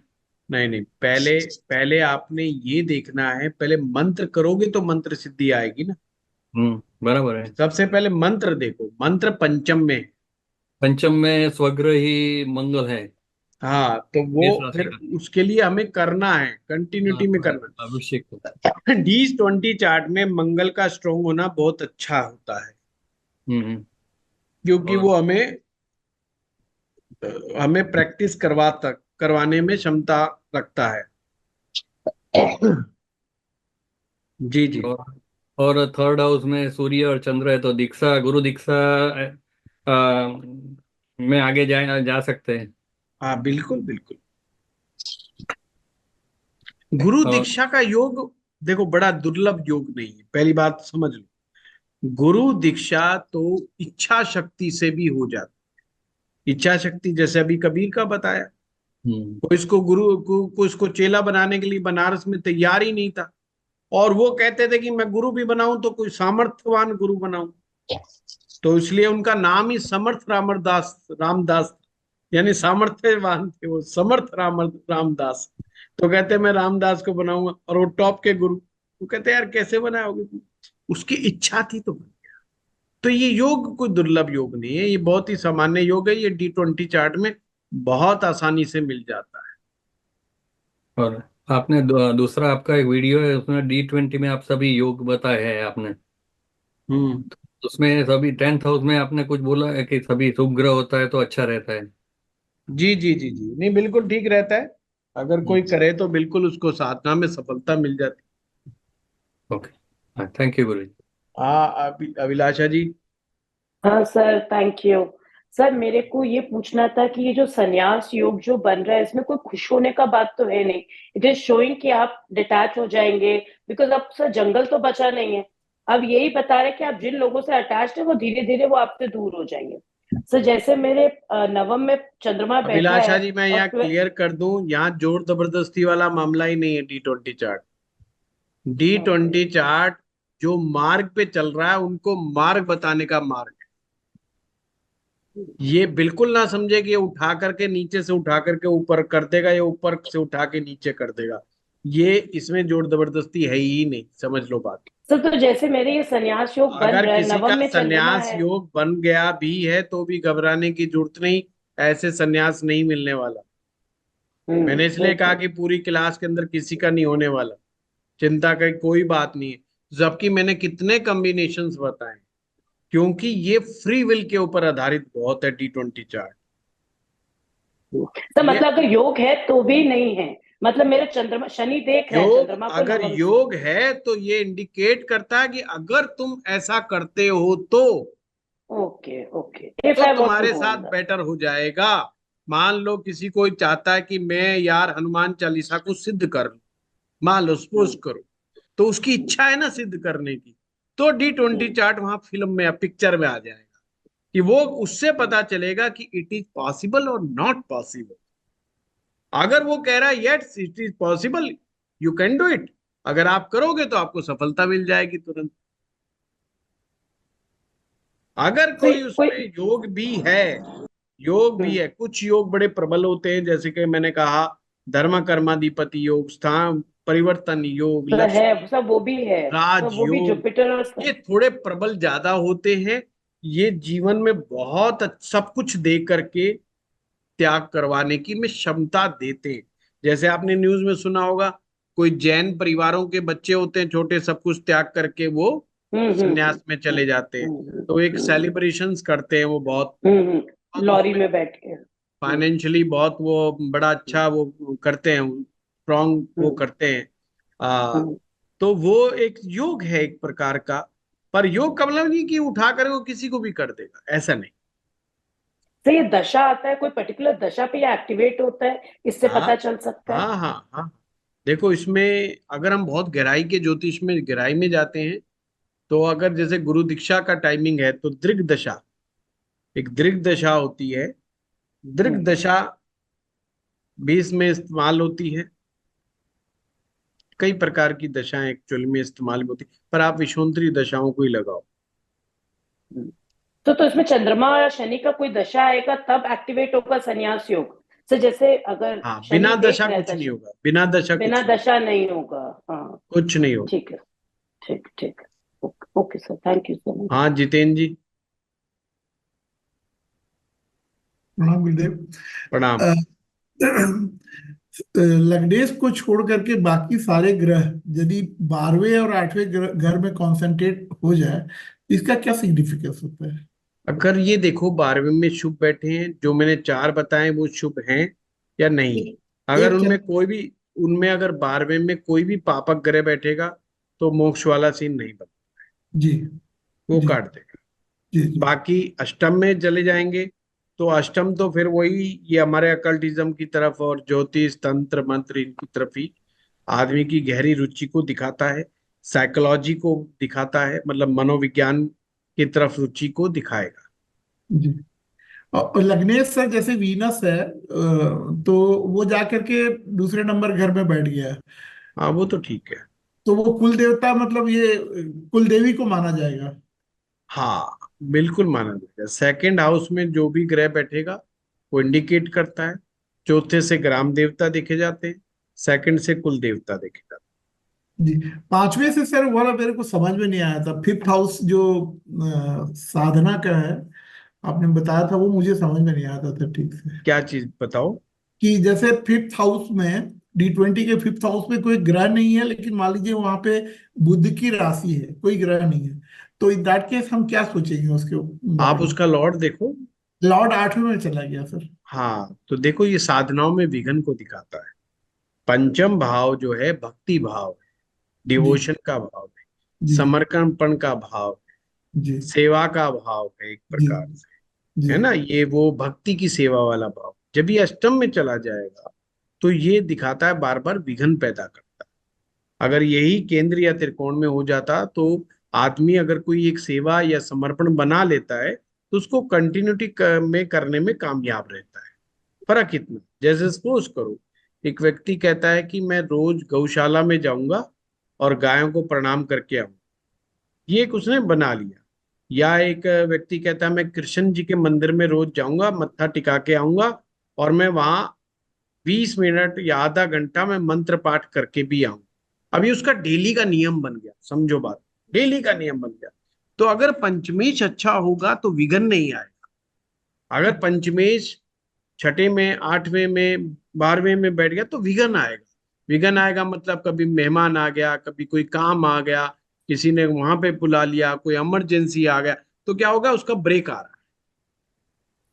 नहीं नहीं, पहले पहले आपने ये देखना है, पहले मंत्र करोगे तो मंत्र सिद्धि आएगी ना। बराबर है। सबसे पहले मंत्र देखो, मंत्र पंचम में है। पंचम में स्वग्रह ही मंगल है, हाँ, तो वो मेष राशि फिर का। उसके लिए हमें करना है, कंटिन्यूटी में करना अभिषेक। है। D20 चार्ट में मंगल का स्ट्रोंग होना बहुत अच्छा होता है, हम्म। क्योंकि और वो हमें हमें प्रैक्टिस करवाने में क्षमता रखता है। जी जी। और 3rd हाउस में सूर्य और चंद्र है, तो दीक्षा, गुरु दीक्षा में आगे जा सकते हैं। हाँ बिल्कुल बिल्कुल। गुरु और दीक्षा का योग देखो बड़ा दुर्लभ योग नहीं है, पहली बात समझ लो। गुरु दीक्षा तो इच्छा शक्ति से भी हो जाती। इच्छा शक्ति जैसे अभी कबीर का बताया, कोई इसको को इसको चेला बनाने के लिए बनारस में तैयार ही नहीं था, और वो कहते थे कि मैं गुरु भी बनाऊं तो कोई सामर्थ्यवान गुरु बनाऊं। तो इसलिए उनका नाम ही समर्थ रामदास, यानी सामर्थ्यवान थे वो, समर्थ रामदास। तो कहते मैं रामदास को बनाऊंगा, और वो टॉप के गुरु। वो कहते यार कैसे बनाओगे तुम? उसकी इच्छा थी तो बन गया। तो ये योग कोई दुर्लभ योग नहीं है, ये बहुत ही सामान्य योग है। ये D20 चार्ट में बहुत आसानी से मिल जाता है। और आपने दूसरा आपका एक वीडियो है, उसमें D20 में आप सभी योग बताए हैं आपने। हम्म। उसमें सभी 10th हाउस में आपने कुछ बोला है कि सभी शुभ ग्रह होता है तो अच्छा रहता है। जी जी जी जी, नहीं बिल्कुल ठीक रहता है। अगर कोई हम्म। करे तो बिल्कुल उसको साधना में सफलता मिल जाती। ओके, थैंक यू गुरु जी। हाँ अभिलाषा जी। हाँ सर, थैंक यू। सर मेरे को ये पूछना था कि ये जो संन्यास योग जो बन रहा है, इसमें कोई खुश होने का बात तो है नहीं। इट इज शोइंग कि आप डिटैच हो जाएंगे, बिकॉज अब सर जंगल तो बचा नहीं है। अब यही बता रहे कि आप जिन लोगों से अटैच्ड है वो धीरे धीरे वो आपसे दूर हो जाएंगे। सर जैसे मेरे नवम में चंद्रमा बैठा अभिलाषा है जी मैं और यहाँ क्लियर कर दूं, यहाँ जोर जबरदस्ती वाला मामला ही नहीं है। D20 चार्ट, D20 चार्ट जो मार्ग पे चल रहा है उनको मार्ग बताने का मार्ग है। ये बिल्कुल ना समझे कि ये उठा करके नीचे से उठा करके ऊपर कर देगा, या ऊपर से उठा के नीचे कर देगा। ये इसमें जोर जबरदस्ती है ही नहीं, समझ लो बात। सर तो जैसे मेरे ये संन्यास योग बन अगर रहा है, किसी नवम का में चंद्रमा संन्यास है। योग बन गया भी है तो भी घबराने की जरूरत नहीं, ऐसे संन्यास नहीं मिलने वाला। मैंने इसलिए कहा ओके। कि पूरी क्लास के अंदर किसी का नहीं होने वाला, चिंता की कोई बात नहीं है। जबकि मैंने कितने कॉम्बिनेशंस बताए, क्योंकि ये फ्री विल के ऊपर आधारित बहुत है D20 चार्ट। तो मतलब अगर योग है तो भी नहीं है, मतलब मेरे चंद्रमा, शनि देख रहे हैं योग, चंद्रमा को अगर नवम से। योग है तो ये इंडिकेट करता है कि अगर तुम ऐसा करते हो तो ओके ओके, इफ तो आई वांट तुम्हारे टू गो साथ ऑन दैट। बेटर हो जाएगा। मान लो किसी को चाहता है कि मैं यार हनुमान चालीसा को सिद्ध कर लूं, मान लो सपोज करो, तो उसकी इच्छा है ना सिद्ध करने की, तो D20 चार्ट वहां फिल्म में या पिक्चर में आ जाएगा कि वो उससे पता चलेगा कि इट इज पॉसिबल और नॉट पॉसिबल। अगर वो कह रहा है yes it is possible, you can do it, अगर आप करोगे तो आपको सफलता मिल जाएगी तुरंत। अगर तो कोई कोई उसमें योग भी है, योग भी है, कुछ योग बड़े प्रबल होते हैं, जैसे कि मैंने कहा धर्म कर्माधिपति योग, स्थान परिवर्तन योग, तो लक्ष्य है सब, वो भी है, सब वो भी राजयोग, जुपिटर और ये थोड़े प्रबल ज्यादा होते हैं। ये जीवन में बहुत सब कुछ दे करके त्याग करवाने की में क्षमता देते हैं। जैसे आपने न्यूज में सुना होगा, कोई जैन परिवारों के बच्चे होते हैं छोटे, सब कुछ त्याग करके वो संन्यास में चले जाते हैं, तो एक सेलिब्रेशंस करते हैं वो बहुत, बहुत लॉरी उसमें में बैठ के। फाइनेंशियली बहुत वो बड़ा अच्छा वो करते हैं, स्ट्रॉन्ग वो करते हैं। तो वो एक योग है एक प्रकार का। पर योग का मतलब नहीं कि उठा कर वो किसी को भी कर देगा, ऐसा नहीं। तो ये दशा आता है, कोई पर्टिकुलर दशा पे ये एक्टिवेट होता है, इससे हाँ पता चल सकता है? हाँ हाँ हाँ। देखो इसमें अगर हम बहुत गहराई के ज्योतिष में गहराई में जाते हैं, तो अगर जैसे गुरु दीक्षा का टाइमिंग है तो दृग दशा, एक दृग दशा होती है। दृग दशा 20 में इस्तेमाल होती है। कई प्रकार की दशाएं एक्चुअल में इस्तेमाल में होती, पर आप विषुवंतरी दशाओं को ही लगाओ। तो इसमें चंद्रमा या शनि का कोई दशा आएगा तब एक्टिवेट होगा संन्यास योग। तो जैसे अगर हाँ, शनि बिना देख दशा रहा है कुछ नहीं दशा, होगा, बिना दशा बिना कुछ नहीं, दशा नहीं होगा। हाँ, कुछ नहीं होगा। ठीक है, ठीक ठीक। Okay sir, thank you so much. हाँ जितेंद्र जी, प्रणाम गुरुदेव। प्रणाम। अ, लग्नेश को छोड़ करके बाकी सारे ग्रह यदि 12वें और 8वें घर में कंसंट्रेट हो जाए, इसका क्या सिग्निफिकेंस होता है? अगर ये देखो 12वें में शुभ बैठे हैं, जो मैंने 4 बताए वो शुभ हैं या नहीं, अगर एक उनमें चंद कोई भी, उनमें अगर 12वें में कोई भी पापक ग्रह बैठेगा तो मोक्ष वाला सीन नहीं बन, जी वो जी काट देगा। जी जी बाकी अष्टम में चले जाएंगे, तो अष्टम तो फिर वही ये हमारे अकल्टिज्म की तरफ और ज्योतिष तंत्र मंत्र इनकी तरफ ही आदमी की गहरी रुचि को दिखाता है, साइकोलॉजी को दिखाता है, मतलब मनोविज्ञान की तरफ रुचि को दिखाएगा। जी। और लग्नेश सर जैसे वीनस है, तो वो जाकर के दूसरे नंबर घर में बैठ गया है, हाँ वो तो ठीक है। तो वो कुल देवता मतलब ये कुल देवी को माना जाएगा? हाँ बिल्कुल माना जाएगा। सेकंड हाउस में जो भी ग्रह बैठेगा वो इंडिकेट करता है। चौथे से ग्राम देवता देखे जाते हैं, सेकंड से कुल देवता देखे जाते जी। 5वें से सर वाला मेरे को समझ में नहीं आया था, फिफ्थ हाउस जो साधना का है आपने बताया था, वो मुझे समझ में नहीं आता था ठीक से। हैं। क्या चीज बताओ? कि जैसे फिफ्थ हाउस में, D20 के फिफ्थ हाउस में कोई ग्रह नहीं है, लेकिन मान लीजिए वहां पे बुध की राशि है, कोई ग्रह नहीं है, तो इन दैट केस हम क्या सोचेंगे उसके बारे आप में? उसका लॉर्ड देखो। लॉर्ड 8वें में चला गया सर। हाँ तो देखो ये साधनाओं में विघन को दिखाता है। पंचम भाव जो है भक्ति भाव है, जी डिवोशन का भाव है, जी समर्पण का भाव है, जी सेवा का भाव है एक जी प्रकार से, जी है ना, ये वो भक्ति की सेवा वाला भाव। जब ये अष्टम में चला जाएगा तो ये दिखाता है बार बार विघन पैदा करता है। अगर यही केंद्र या त्रिकोण में हो जाता तो आदमी अगर कोई एक सेवा या समर्पण बना लेता है तो उसको कंटिन्यूटी में करने में कामयाब रहता है। फर्क इतना, जैसे सपोज करो एक व्यक्ति कहता है कि मैं रोज गौशाला में जाऊंगा और गायों को प्रणाम करके आऊंगा, ये एक उसने बना लिया। या एक व्यक्ति कहता है मैं कृष्ण जी के मंदिर में रोज जाऊंगा, मत्था टिका के आऊंगा और मैं वहां 20 मिनट या आधा घंटा मैं मंत्र पाठ करके भी आऊं। अभी उसका डेली का नियम बन गया, समझो बात, डेली का नियम बन गया। तो अगर पंचमेश अच्छा होगा तो विघन नहीं आएगा। अगर पंचमेश छठे में, 8वें में, 12वें में बैठ गया तो विघन आएगा। विघन आएगा मतलब कभी मेहमान आ गया, कभी कोई काम आ गया, किसी ने वहां पे बुला लिया, कोई इमरजेंसी आ गया, तो क्या होगा, उसका ब्रेक आ रहा है,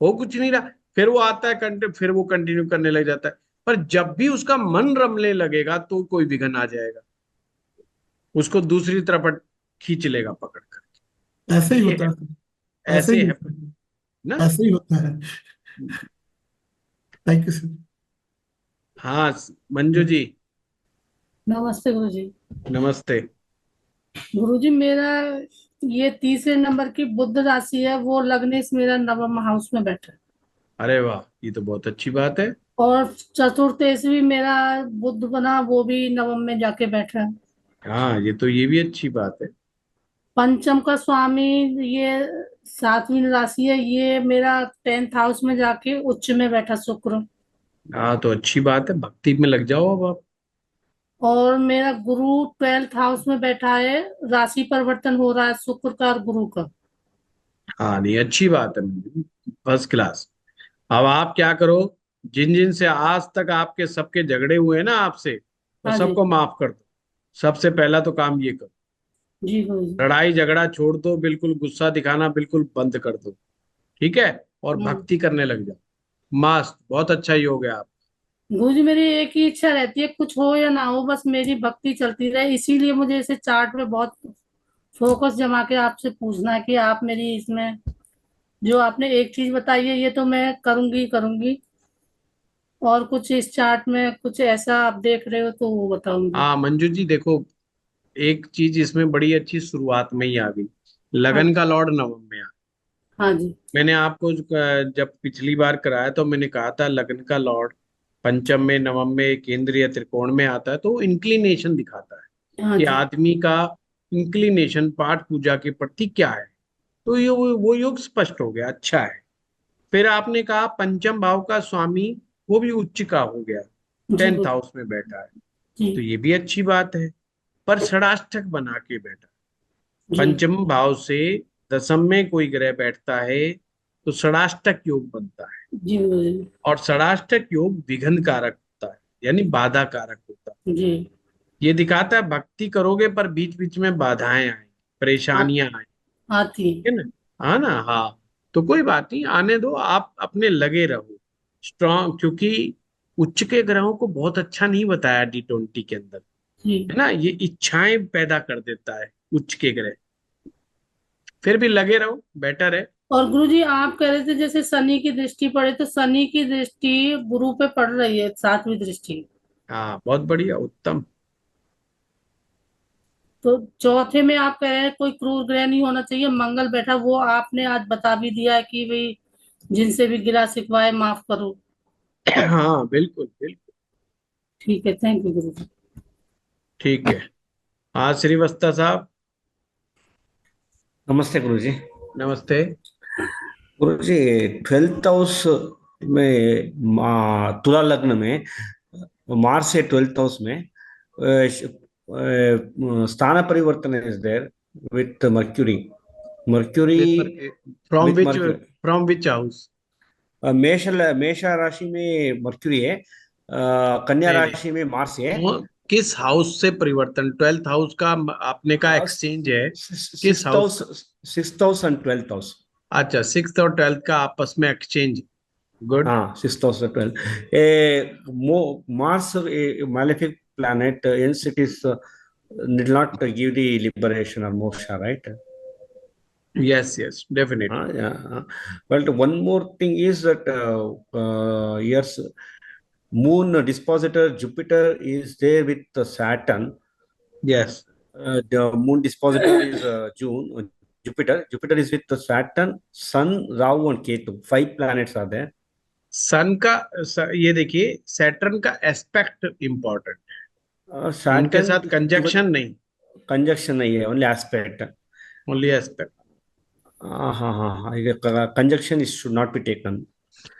हो कुछ नहीं रहा, फिर वो आता है फिर वो कंटिन्यू करने लग जाता है। पर जब भी उसका मन रमने लगेगा तो कोई विघन आ जाएगा, उसको दूसरी तरफ खींच लेगा पकड़ कर। ऐसे ही ये होता है, है सर। ऐसे ऐसे ही है होता है, ना। ऐसे ही होता है। Thank you sir. हाँ मंजू जी, नमस्ते गुरुजी। नमस्ते। गुरुजी मेरा ये तीसरे नंबर की बुध राशि है, वो लग्न से मेरा नवम हाउस में बैठा है। अरे वाह, ये तो बहुत अच्छी बात है। और चतुर्थ से भी मेरा बुध बना, वो भी नवम में जाके बैठा है। हाँ, ये भी अच्छी बात है। पंचम का स्वामी ये सातवीं राशि है, ये मेरा 10th हाउस में जाके उच्च में बैठा शुक्र। हाँ, तो अच्छी बात है, भक्ति में लग जाओ अब आप। और मेरा गुरु 12th हाउस में बैठा है, राशि परिवर्तन हो रहा है शुक्र का और गुरु का। हाँ नहीं, अच्छी बात है मंजू जी, फर्स्ट क्लास। अब आप क्या करो, जिन जिन से आज तक आपके सबके झगड़े हुए हैं ना आपसे, वो हाँ जी। सबको माफ कर दो। सबसे पहला तो काम ये करो, जी गुरुजी। लड़ाई झगड़ा छोड़ दो, बिल्कुल गुस्सा दिखाना बिल्कुल बंद कर दो, ठीक है। और हम्म। भक्ति करने लग जाओ। मस्त, बहुत अच्छा योग है आप। गुरुजी मेरी एक ही इच्छा रहती है, कुछ हो या ना हो बस मेरी भक्ति चलती रहे, इसीलिए मुझे इसे चार्ट में बहुत फोकस जमा के आपसे पूछना है कि आप मेरी इसमें जो आपने एक चीज बताई है ये तो मैं करूंगी करूंगी, और कुछ इस चार्ट में कुछ ऐसा आप देख रहे हो तो वो बताऊंगी। हाँ मंजू जी देखो, एक चीज इसमें बड़ी अच्छी शुरुआत में ही आ गई, हाँ लगन का लॉर्ड नवम में आ। हाँ जी। मैंने आपको जब पिछली बार कराया तो मैंने कहा था लगन का लॉर्ड पंचम में, नवम में, केंद्रीय त्रिकोण में आता है, तो इंक्लिनेशन दिखाता है हाँ कि जी। आदमी का इंक्लिनेशन पाठ पूजा के प्रति क्या है। तो ये वो योग स्पष्ट हो गया, अच्छा है। फिर आपने कहा पंचम भाव का स्वामी वो भी उच्च का हो गया, जी 10th हाउस में बैठा है, जी। तो ये भी अच्छी बात है। पर षडाष्टक बना के बैठा, जी पंचम भाव से दसम में कोई ग्रह बैठता है तो षडाष्टक योग बनता है। जी गुरुजी। और षडाष्टक योग विघ्न कारक होता है, यानी बाधा कारक होता है। जी। ये दिखाता है भक्ति करोगे पर बीच बीच में बाधाएं आए, आ, परेशानियां आए, आती है ना। हाँ ना, हाँ। तो कोई बात नहीं, आने दो, आप अपने लगे रहो स्ट्रांग, क्योंकि उच्च के ग्रहों को बहुत अच्छा नहीं बताया D20 के अंदर, जी। है ना। ये इच्छाएं पैदा कर देता है उच्च के ग्रह। फिर भी लगे रहो, बेटर है। और गुरुजी आप कह रहे थे जैसे शनि की दृष्टि पड़े, तो शनि की दृष्टि गुरु पे पड़ रही है, सातवीं दृष्टि। हाँ बहुत बढ़िया, उत्तम। तो चौथे में आप कह रहे हैं कोई क्रूर ग्रह नहीं होना चाहिए, मंगल बैठा, वो आपने आज बता भी दिया है कि भाई जिनसे भी गिला शिकवाए माफ करो। हाँ बिल्कुल बिल्कुल। ठीक है, थैंक यू गुरु जी। ठीक है। हाँ श्रीवस्ता साहब, नमस्ते गुरुजी। नमस्ते। गुरुजी 12th हाउस में तुला लग्न में मार्च से 12th हाउस में स्थान परिवर्तन is there with Mercury. Mercury from with which, Mercury from which house? मेष राशि में मर्क्यूरी है, कन्या नहीं नहीं, राशि में मार्स है। वो किस हाउस से परिवर्तन? 12th हाउस का आपने कहा एक्सचेंज है, किस sixth house? House, sixth house and 12th house. अच्छा, 6th और 12th का आपस में एक्सचेंज। गुड। हाँ, 6,012. Mars, a malefic planet, hence it is did not give the liberation or moksha, right? Yes yes, definitely. Yeah. But one more thing is that yes, Moon dispositor Jupiter is there with Saturn. Yes. The Moon dispositor is June. Jupiter is with Saturn, Sun, Rahu, and Ketu. 5 planets are there. सन का ये देखिए, Saturn का aspect important है, उनके Saturn साथ conjunction नहीं, conjunction नहीं है, only aspect. Only aspect. हाँ हाँ हाँ, conjunction is should not be taken.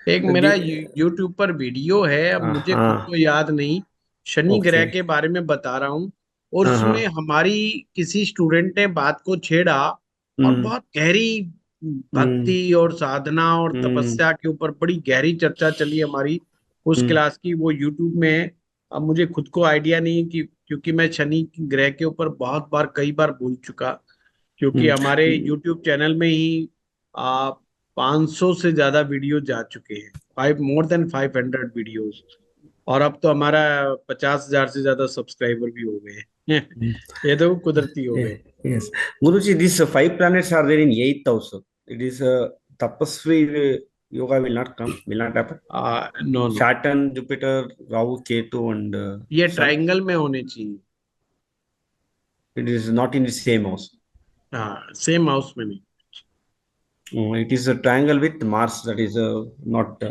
एक मेरा यूट्यूब पर वीडियो है, अब मुझे खुद हाँ, को याद नहीं, शनि ग्रह ओके। के बारे में बता रहा हूँ। और हाँ उसमें हाँ। हमारी किसी स्टूडेंट ने बात को छेड़ा, और बहुत गहरी भक्ति और साधना और तपस्या के ऊपर बड़ी गहरी चर्चा चली हमारी उस क्लास की, वो यूट्यूब में है। अब मुझे खुद को आइडिया नहीं कि, क्योंकि मैं शनि ग्रह के ऊपर बहुत बार, कई बार बोल चुका, क्योंकि हमारे यूट्यूब चैनल में ही 500 से ज्यादा वीडियो जा चुके हैं, मोर देन 500 वीडियोस। और अब तो हमारा 50,000 से ज्यादा सब्सक्राइबर भी हो गए हैं। ये तो कुदरती हो गए। Yes, Guruji, these 5 planets are there in 8th house. it is a Tapasvi yoga will not come, will not happen. No no, Saturn, Jupiter, Rahu, Ketu, and ये Sun. ट्रायंगल में होने चाहिए। It is not in the same house. हाँ, same house में नहीं। It is a triangle with Mars. That is not.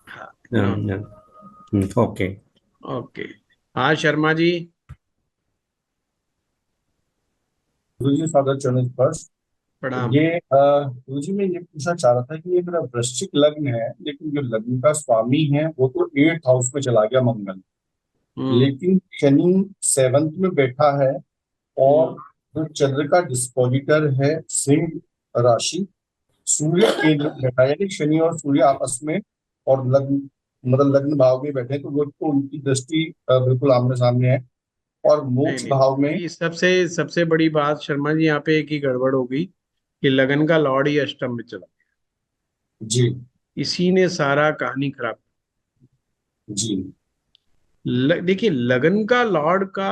हाँ, no no, Okay. Okay. हाँ शर्मा जी, गुरुजी father चरण फर्स्ट। प्रणाम। ये गुरुजी मैं ये पूछना चाह रहा था कि ये मेरा वृश्चिक लग्न है, लेकिन जो लग्न का स्वामी है वो तो 8th हाउस में चला गया मंगल, लेकिन शनि 7th में बैठा है, और जो चंद्र का डिस्पोजिटर है सिंह राशि, सूर्य केंद्र में बैठा है, यानी शनि और सूर्य आपस में और लग्न मतलब लग्न भाव में बैठे हैं, तो वो तो उनकी दृष्टि बिल्कुल आमने सामने है। और नहीं मोक्ष नहीं, भाव में ये सबसे बड़ी बात शर्मा जी, यहाँ पे एक ही गड़बड़ हो गई कि लगन का लॉर्ड ही अष्टम में चला, जी इसी ने सारा कहानी खराब। जी देखिए, लगन का लॉर्ड का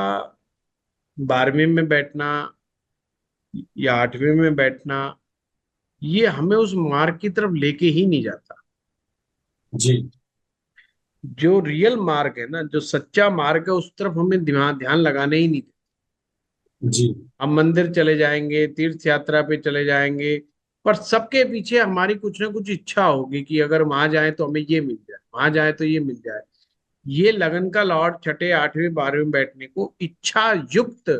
12वें में बैठना या 8वें में बैठना, ये हमें उस मार्ग की तरफ लेके ही नहीं जाता। जी जो रियल मार्ग है ना, जो सच्चा मार्ग है, उस तरफ हमें ध्यान लगाने ही नहीं देता। जी हम मंदिर चले जाएंगे, तीर्थ यात्रा पे चले जाएंगे, पर सबके पीछे हमारी कुछ ना कुछ इच्छा होगी कि अगर वहां जाए तो हमें ये मिल जाए, वहां जाए तो ये मिल जाए। ये लगन का लॉर्ड 6, 8वें 12वें बैठने को इच्छा युक्त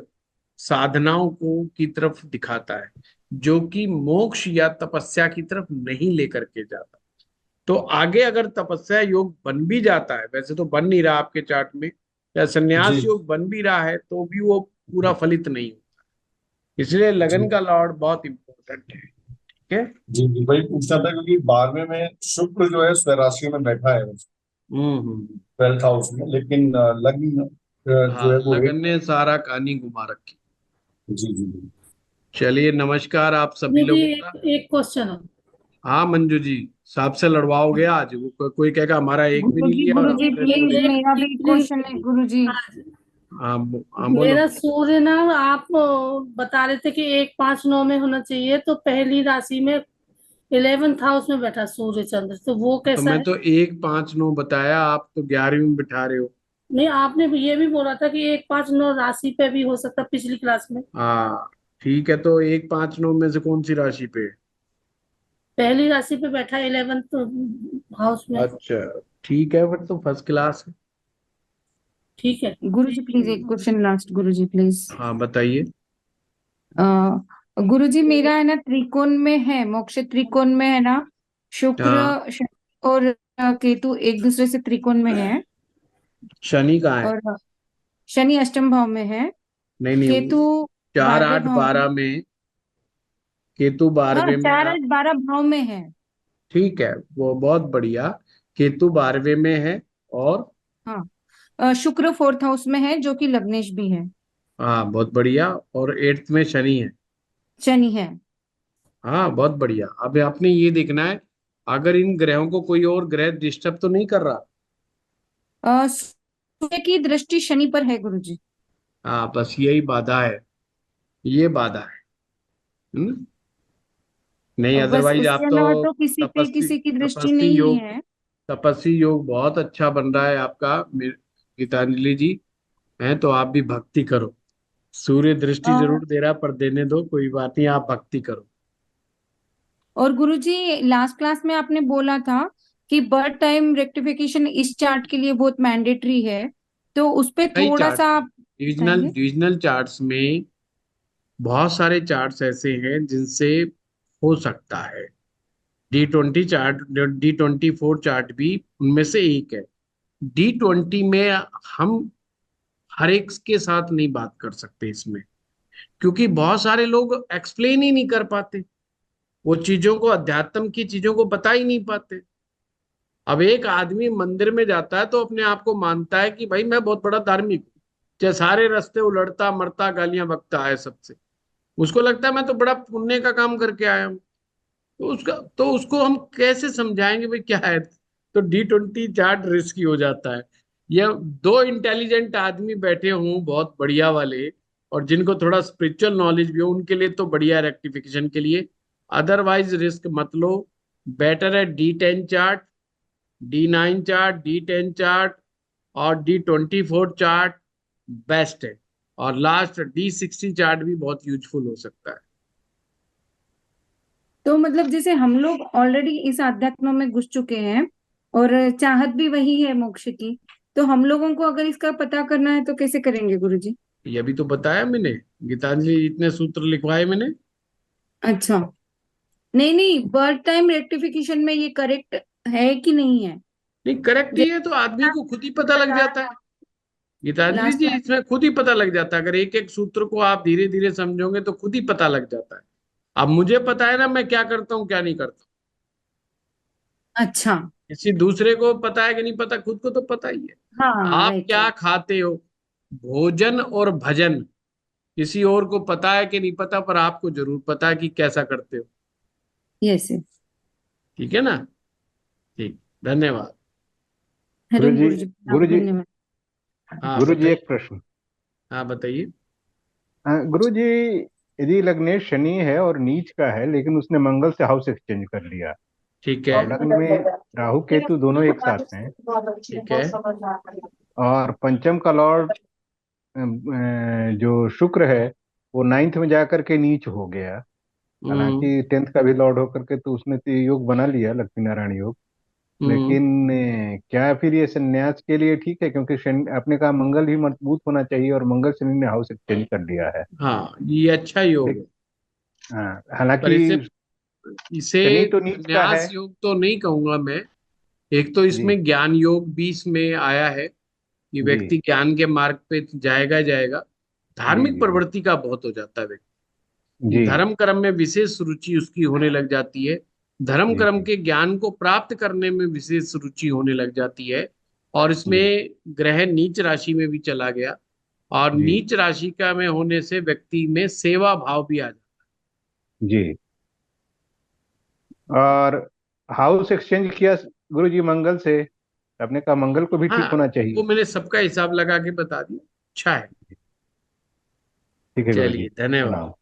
साधनाओं को की तरफ दिखाता है, जो कि मोक्ष या तपस्या की तरफ नहीं लेकर के जाता। तो आगे अगर तपस्या योग बन भी जाता है, वैसे तो बन नहीं रहा आपके चार्ट में, या संन्यास जी योग बन भी रहा है, तो भी वो पूरा फलित नहीं होता। इसलिए जी लगन का लॉर्ड बहुत इंपॉर्टेंट है। ठीक है। जी जी वही पूछना था, क्योंकि 12वें में शुक्र जो है स्वराशि में बैठा है हम्म। 12th हाउस में, लेकिन लग्न जो हाँ, है वो लगन ने सारा कहानी घुमा रखी। जी जी जी चलिए, नमस्कार आप सभी जी लोगों का। एक क्वेश्चन है। हाँ मंजू जी, साहब से लड़वाओगे आज? वो कोई कहेगा हमारा एक भी नहीं लिया और गुरुजी हमारे प्लीज, दो। मेरा भी क्वेश्चन है गुरुजी। हाँ बोलो। मेरा सूर्य ना, आप बता रहे थे कि 1, 5, 9 में होना चाहिए, तो पहली राशि में 11th हाउस में बैठा सूर्य चंद्र, तो वो तो कैसा मैं है? तो 1, 5, 9 बताया, आप तो 11वीं में बिठा रहे हो। नहीं, आपने ये भी बोला था कि 1, 5, 9 राशि पे भी हो सकता पिछली क्लास में। हाँ ठीक है, तो 1, 5, 9 में से कौन सी राशि पे? पहली राशि पे बैठा 11th हाउस में। अच्छा ठीक है, फिर तो फर्स्ट क्लास है। ठीक है गुरुजी प्लीज एक क्वेश्चन लास्ट, गुरुजी प्लीज। हाँ बताइए। गुरुजी मेरा है ना त्रिकोण में है, मोक्ष त्रिकोण में है ना, शुक्र हाँ, और केतु एक दूसरे से त्रिकोण में है, शनि कहाँ है? और शनि अष्टम भाव में है, नहीं नहीं, केतु 4, 12वें 8, भाव 12 में। में, केतु हाँ 12वें में 4, आप। 8, 12 भाव में है। ठीक है, वो बहुत बढ़िया। केतु 12वें में है, और हाँ शुक्र 4th हाउस में है, जो कि लग्नेश भी है। हाँ बहुत बढ़िया, और 8th में शनि है। शनि है। हाँ बहुत बढ़िया। अब आपने ये देखना है, अगर इन ग्रहों को कोई और ग्रह डिस्टर्ब तो नहीं कर रहा। सूर्य की दृष्टि शनि पर है गुरुजी। हाँ बस यही बाधा है, ये बाधा है। नहीं, बस अदरवाइज आप उसके तो अलावा तो किसी पे तपस्वी किसी की दृष्टि तपस्वी नहीं योग है। तपस्वी योग बहुत अच्छा बन रहा है आपका गीतांजलि जी। हैं तो आप भी भक्ति करो। सूर्य दृष्टि अ, जरूर दे रहा है, पर देने दो, कोई बात नहीं, आप भक्ति करो। और गुरुजी लास्ट क्लास में आपने बोला था कि बर्थ टाइम रेक्टिफिकेशन इस चार्ट के लिए बहुत मैंडेटरी है, तो उस पे कई थोड़ा चार्ट सा में, आप डिविजनल बताएंगे। डिविजनल चार्ट्स में बहुत सारे चार्ट्स ऐसे हैं जिनसे हो सकता है। D20 चार्ट, D24 चार्ट भी उनमें से एक है। D20 में हम हर एक के साथ नहीं बात कर सकते इसमें, क्योंकि बहुत सारे लोग एक्सप्लेन ही नहीं कर पाते, वो चीजों को, अध्यात्म की चीजों को बता ही नहीं पाते। अब एक आदमी मंदिर में जाता है तो अपने आप को मानता है कि भाई मैं बहुत बड़ा धार्मिक हूँ, चाहे सारे रास्ते उलटता मरता गालियां बकता है सबसे, उसको लगता है मैं तो बड़ा पुण्य का काम करके आया हूँ। तो उसको हम कैसे समझाएंगे भाई क्या है? तो D20 चार्ट रिस्की हो जाता है। या दो इंटेलिजेंट आदमी बैठे हों बहुत बढ़िया वाले, और जिनको थोड़ा स्पिरिचुअल नॉलेज भी हो, उनके लिए तो बढ़िया रेक्टिफिकेशन के लिए अदरवाइज रिस्क मत लो। बेटर है D10 chart, D9 chart, D10 chart और D24 चार्ट बेस्ट है। और लास्ट D60 चार्ट भी बहुत यूजफुल हो सकता है। तो मतलब जैसे हम लोग ऑलरेडी इस आध्यात्म में घुस चुके हैं और चाहत भी वही है मोक्ष की, तो हम लोगों को अगर इसका पता करना है तो कैसे करेंगे गुरुजी? ये भी तो बताया मैंने, गीतांजलि इतने सूत्र लिखवाए मैंने। अच्छा, नहीं नहीं, बर्थ टाइम रेक्टिफिकेशन में ये करेक्ट है कि नहीं है? नहीं, करेक्ट ही है तो आदमी को खुद ही पता लग जाता है गीतांजलि लास्ट जी, इसमें खुद ही पता लग जाता है। अगर एक एक सूत्र को आप धीरे धीरे समझोगे तो खुद ही पता लग जाता है। अब मुझे पता है ना मैं क्या करता हूँ क्या नहीं करता। अच्छा, किसी दूसरे को पता है कि नहीं पता, खुद को तो पता ही है। हाँ आप राइट क्या राइट। खाते हो, भोजन और भजन किसी और को पता है कि नहीं पता, पर आपको जरूर पता है कि कैसा करते हो। Yes yes. ठीक है ना? ठीक, धन्यवाद। हरे गुरुजी, गुरुजी, गुरुजी, धन्यवाद। हाँ गुरुजी बताइए। एक प्रश्न। हाँ बताइए। गुरुजी, यदि लग्नेश शनि है और नीच का है, लेकिन उसने मंगल से हाउस एक्सचेंज कर लिया, ठीक है। लग्न में राहु केतु दोनों एक साथ हैं, ठीक है। और पंचम का लॉर्ड जो शुक्र है वो 9th में जाकर के नीच हो गया। हम्म। हालांकि 10th का भी लॉर्ड होकर के तो उसने तो ये योग बना लिया, लक्ष्मी नारायण योग। लेकिन क्या फिर ये संन्यास के लिए ठीक है? क्योंकि शनि, आपने कहा मंगल ही मजबूत होना चाहिए, और मंगल शनि ने हाउस एक्सचेंज कर दिया है। हाँ, ये अच्छा योग है। हाँ, पर हालांकि इसे शनि तो नीच का है। संन्यास योग तो नहीं कहूंगा मैं। एक तो जी इसमें ज्ञान योग भी इसमें आया है कि जी व्यक्ति ज्ञान के मार्ग पे जाएगा जाएगा। जी धार्मिक जी जी प्रवृत्ति का बहुत हो जाता है व्यक्ति कि जी धर्म कर्म में विशेष रुचि उसकी होने लग जाती है। धर्म जी कर्म जी के ज्ञान को प्राप्त करने में विशेष रुचि होने लग जाती है। और जी इसमें ग्रह नीच राशि में भी चला गया, और जी नीच राशि का में होने से व्यक्ति में सेवा भाव भी आ जाता जी। और हाउस एक्सचेंज किया गुरु जी मंगल से, आपने कहा मंगल को भी है। ठीक हाँ, होना वो चाहिए। मैंने सबका हिसाब लगा के बता दिया। अच्छा है। ठीक है गुरु जी, चलिए, धन्यवाद। प्रणाम।